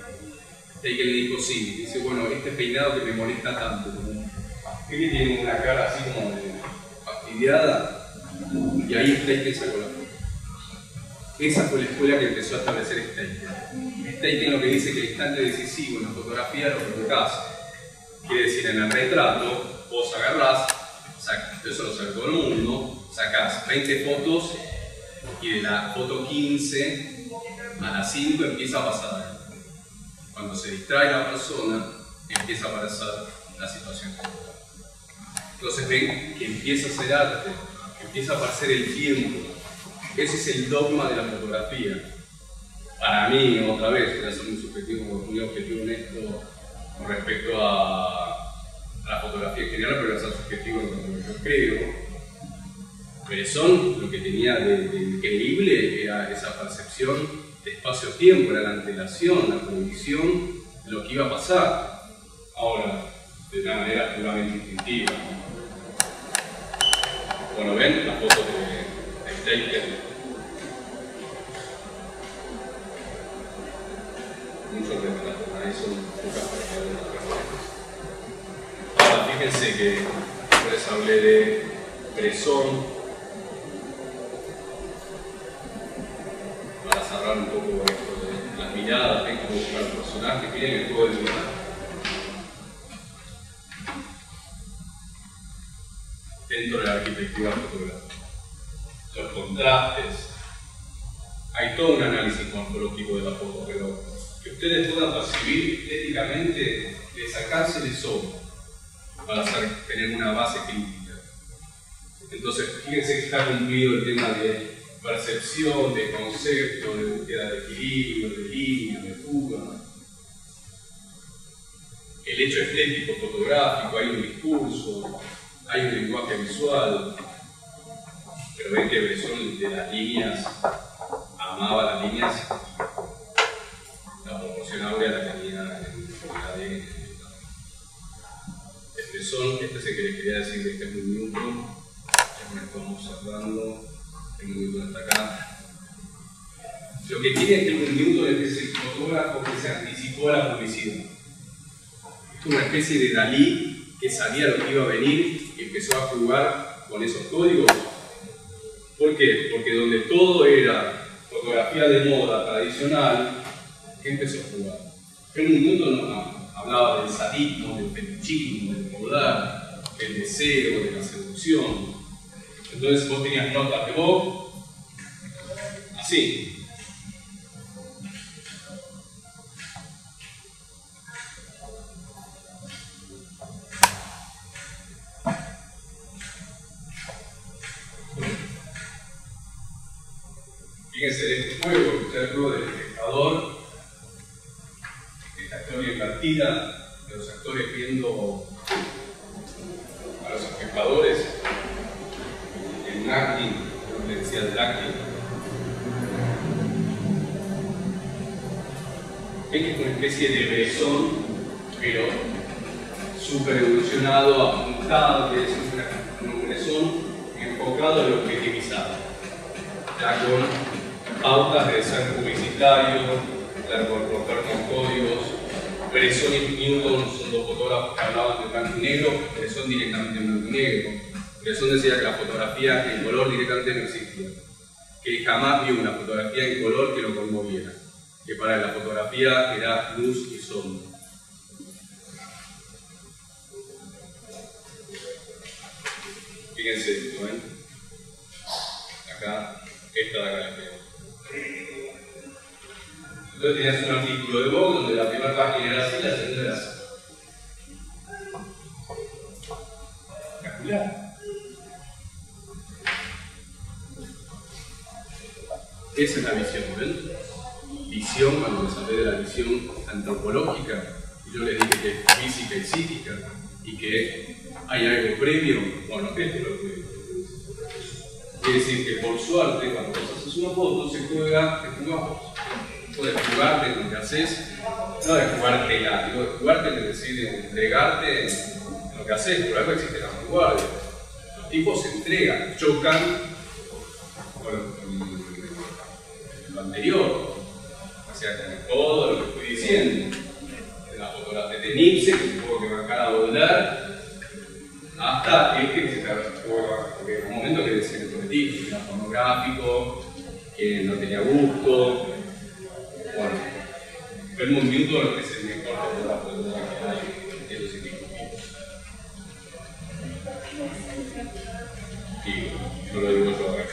Steichen le dijo sí. Dice, bueno, este peinado que me molesta tanto, ¿qué que tiene una cara así como de fastidiada? Y ahí Steichen sacó la foto. Esa fue la escuela que empezó a establecer Steichen. Steichen lo que dice que el instante decisivo en la fotografía lo provocás. Quiere decir, en el retrato, vos agarrás, eso lo sabe todo el mundo, sacás 20 fotos y de la foto 15 a la 5 empieza a pasar algo. Cuando se distrae la persona, empieza a aparecer la situación. Entonces ven que empieza a ser arte, empieza a aparecer el tiempo. Ese es el dogma de la fotografía. Para mí, otra vez, voy a ser muy objetivo en esto con respecto a la fotografía en general, pero voy a ser subjetivo en lo que yo creo. Bresson lo que tenía de increíble era esa percepción de espacio-tiempo, era la antelación, la previsión de lo que iba a pasar. Ahora, de una manera puramente instintiva. Bueno, ven las fotos de Steichen. Muchos retratos, ahí son pocas partes. Ahora, fíjense que yo les hablé de Bresson. Para cerrar un poco esto de las miradas, ven cómo buscar el personaje, miren el juego de mirada. Dentro de la arquitectura fotográfica. Los contrastes. Hay todo un análisis morfológico de la foto, pero que ustedes puedan percibir estéticamente, de sacarse de sobra para tener una base crítica. Entonces, fíjense que está cumplido el tema de percepción, de concepto, de búsqueda de equilibrio, de línea, de fuga. El hecho estético fotográfico, hay un discurso, hay un lenguaje visual, pero ven que Bresson de las líneas, amaba las líneas, la proporción áurea la tenía en el ADN. Bresson, este es el que les quería decir de Helmut Newton, ya me estamos observando, Helmut Newton hasta acá. Lo que tiene Helmut Newton es que es el fotógrafo que se anticipó a la publicidad. Es una especie de Dalí que sabía lo que iba a venir y empezó a jugar con esos códigos. ¿Por qué? Porque donde todo era fotografía de moda tradicional, ¿qué empezó a jugar? Helmut Newton hablaba del sadismo, del fetichismo, del poder, del deseo, de la seducción. Entonces vos tenías notas de voz, así. Fíjense de este juego, el juego del espectador, esta historia invertida de los actores viendo a los espectadores, el acting, lo que decía del acting. Ven que es una especie de Bresson, pero súper evolucionado, apuntable, es un Bresson enfocado en lo objetivizado. Ya con pautas de ser publicitario, de romper con códigos. Bresson y Newton son dos fotógrafos que hablaban de blanco y negro, Bresson directamente en blanco y negro. Bresson decía que la fotografía en color directamente no existía, que jamás vio una fotografía en color que lo conmoviera, que para la fotografía era luz y sombra. Fíjense esto, ¿ven? Acá, esta de acá la veo. Entonces tenías un artículo de Vogue donde la primera página era así y la segunda era así. Espectacular. Esa es la visión, ¿ven? Visión, cuando les hablé de la visión antropológica, y yo les dije que es física y psíquica, y que hay algo previo, bueno, esto es lo que quiere decir que por suerte, cuando vos haces una foto, se juega, te jugamos. Puedes jugarte en lo que haces, no de jugártela, digo de jugarte es decir, de entregarte en lo que haces, por algo existe la vanguardia. Los tipos se entregan, chocan, bueno, anterior. O sea, con todo lo que estoy diciendo. De la fotografía de Nipse, que se tuvo que bancar a doblar, hasta este que se tuvo que bancar, porque en un momento que decía que era pornográfico, que no tenía gusto. Bueno, Helmut Newton es el mejor fotógrafo de toda la que hay, eso sí que y no lo digo yo ahora.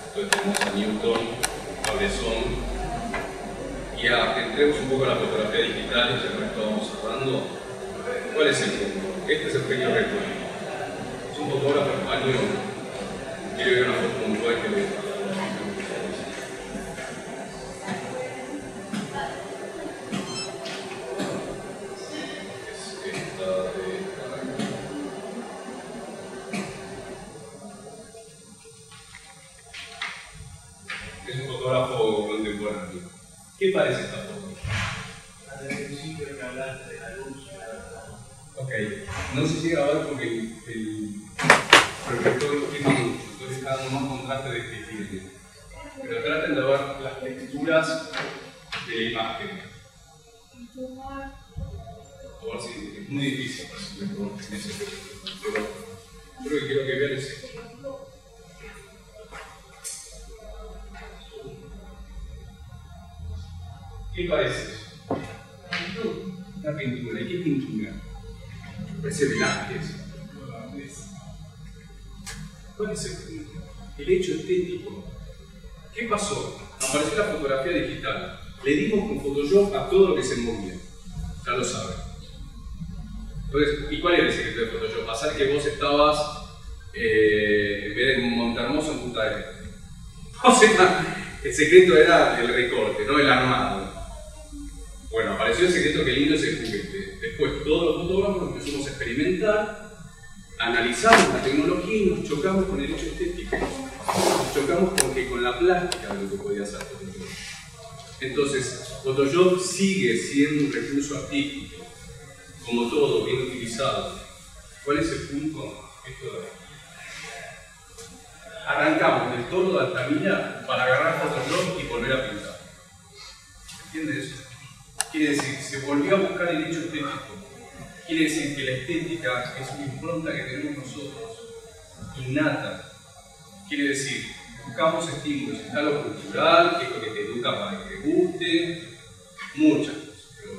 Entonces tenemos a Newton, a Bresson, y entremos un poco a la fotografía digital, y ya que estábamos hablando. ¿Cuál es el punto? Este es el pequeño recuerdo. Es un fotógrafo español. Quiero ver una foto puntual que le es un fotógrafo contemporáneo. ¿Qué parece esta foto? Al principio que hablaste de la luz. Ok, no se llega a ver porque el proyector tiene mucho, entonces está dando más contraste de que tiene. Pero traten de ver las texturas de la imagen. A ver si es muy difícil percibirlo en ese proyector, pero creo que quiero que vean ese. ¿Qué parece eso? Una pintura. ¿Y qué pintura? Parece Velázquez. ¿Cuál es el punto? El hecho estético. ¿Qué pasó? Apareció la fotografía digital. Le dimos con Photoshop a todo lo que se movía. Ya lo saben. Entonces, ¿y cuál era el secreto de Photoshop? Hacer que vos estabas, en vez de Montehermoso, en Punta del Este. O sea, el secreto era el recorte, no el armado. Bueno, apareció el secreto que lindo es el juguete. Después, todos los fotógrafos nos pusimos a experimentar, analizamos la tecnología y nos chocamos con el hecho estético. Nos chocamos con la plástica de lo que podía hacer Photoshop. Entonces, Photoshop sigue siendo un recurso artístico, como todo, bien utilizado. ¿Cuál es el punto? Esto de aquí. Arrancamos del toro de Altamira para agarrar Photoshop y volver a pintar. ¿Entiendes eso? Quiere decir, se volvió a buscar el hecho estético. Quiere decir que la estética es una impronta que tenemos nosotros, innata. Quiere decir, buscamos estímulos, está lo cultural, que es lo que te educa para que te guste, muchas cosas, pero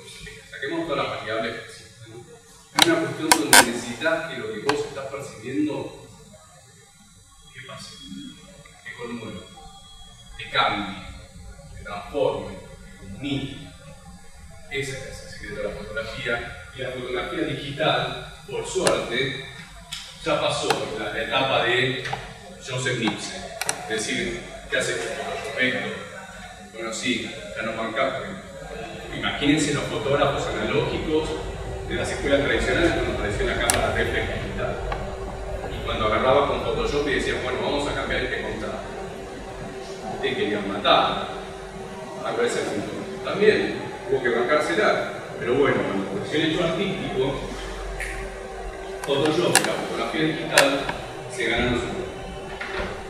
saquemos todas las variables que existen, ¿no? Es una cuestión donde necesitas que lo que vos estás percibiendo, ¿qué pase? Que conmueva, que cambie, que transforme, que comunique. Ese es el secreto de la fotografía. Y la fotografía digital, por suerte, ya pasó la etapa de Joseph Nipse. Es decir, ¿qué hace esto? Bueno, sí, ya no bancamos. Imagínense los fotógrafos analógicos de las escuelas tradicionales cuando apareció la cámara reflex digital. Y cuando agarraba con Photoshop y decían, bueno, vamos a cambiar este contraste. Te querían matar. ¿Cuál es el punto? También hubo que bancársela. Pero bueno, cuando apareció el hecho artístico, Photoshop y la fotografía digital se ganaron su lugar.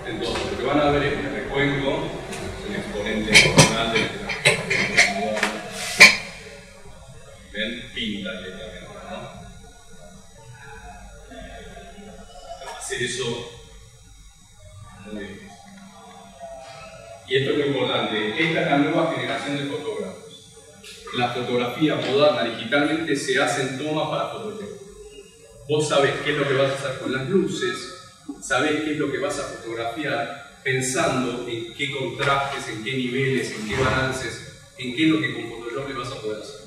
Entonces, lo que van a ver es el recuenco, es un exponente personal de la fotografía. ¿Ven? Pinta directamente, ¿no? Hacer eso muy difícil. Y esto es muy importante. Esta es la nueva generación de fotógrafos. La fotografía moderna digitalmente se hace en toma para Photoshop. Vos sabés qué es lo que vas a hacer con las luces, sabés qué es lo que vas a fotografiar, pensando en qué contrastes, en qué niveles, en qué balances, en qué es lo que con Photoshop le vas a poder hacer.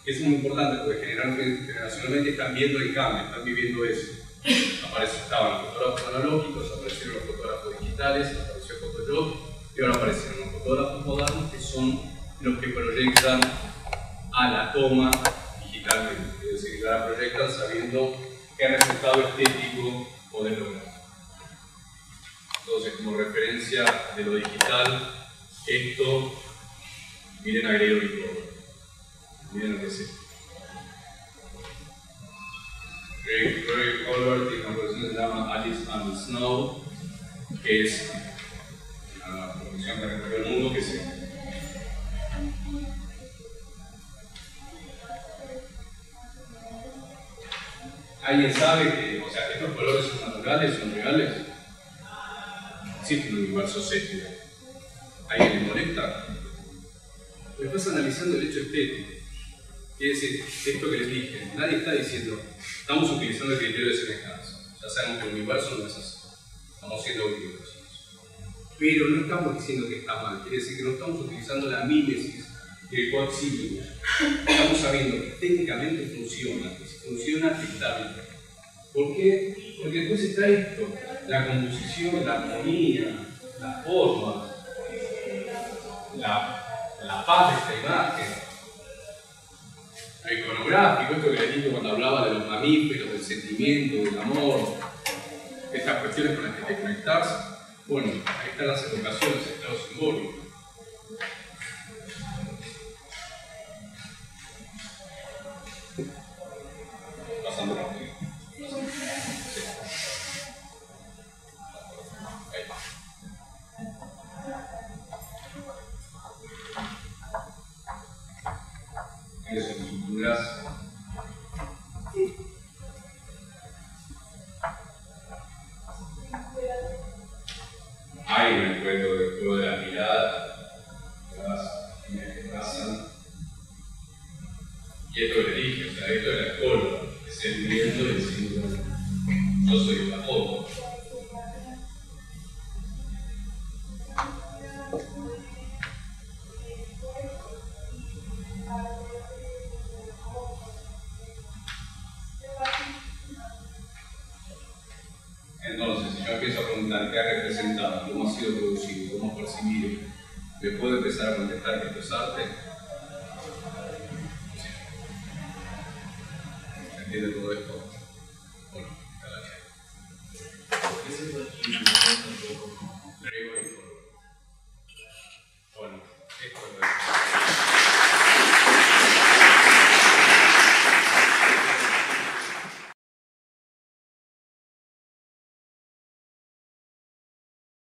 Es muy importante porque generacionalmente están viendo el cambio, están viviendo eso. Estaban los fotógrafos analógicos, aparecieron los fotógrafos digitales, apareció Photoshop y ahora aparecieron los fotógrafos modernos que son los que proyectan a la toma digitalmente. Es decir, que la proyectan sabiendo qué resultado estético poder lograr. Entonces, como referencia de lo digital, esto, miren a Gregory Colbert. Miren lo que es esto. Gregory Colbert tiene una producción que se llama Alice and the Snow, que es exposición que recorrió el mundo, que se ¿alguien sabe que, o sea, estos colores son naturales, son reales? Existe un universo séptico. ¿A alguien le molesta? Después analizando el hecho estético. Quiere decir, esto que les dije, nadie está diciendo, estamos utilizando el criterio de semejanza. Ya sabemos que el universo no es así. Estamos siendo universos. Pero no estamos diciendo que está mal. Quiere decir que no estamos utilizando la mímesis y el coaxilio. Estamos sabiendo que técnicamente funciona. Que si funciona, está bien. ¿Por qué? Porque después está esto. La composición, la armonía, la forma, la paz de esta imagen. Lo iconográfico, esto que les dije cuando hablaba de los mamíferos, del sentimiento, del amor, estas cuestiones con las que te conectás. Bueno, ahí están las evocaciones, el estado simbólico. Pasando rápido. Eso, estructuras. Hay un encuentro del juego de la mirada, que pasan. Y esto que le dije, o sea, esto de la escuela, es el viento del símbolo. Yo soy la foto. Entonces, si yo empiezo a preguntar qué ha representado, cómo ha sido producido, cómo es percibido, ¿me puedo empezar a contestar que esto es arte? ¿Se entiende todo esto?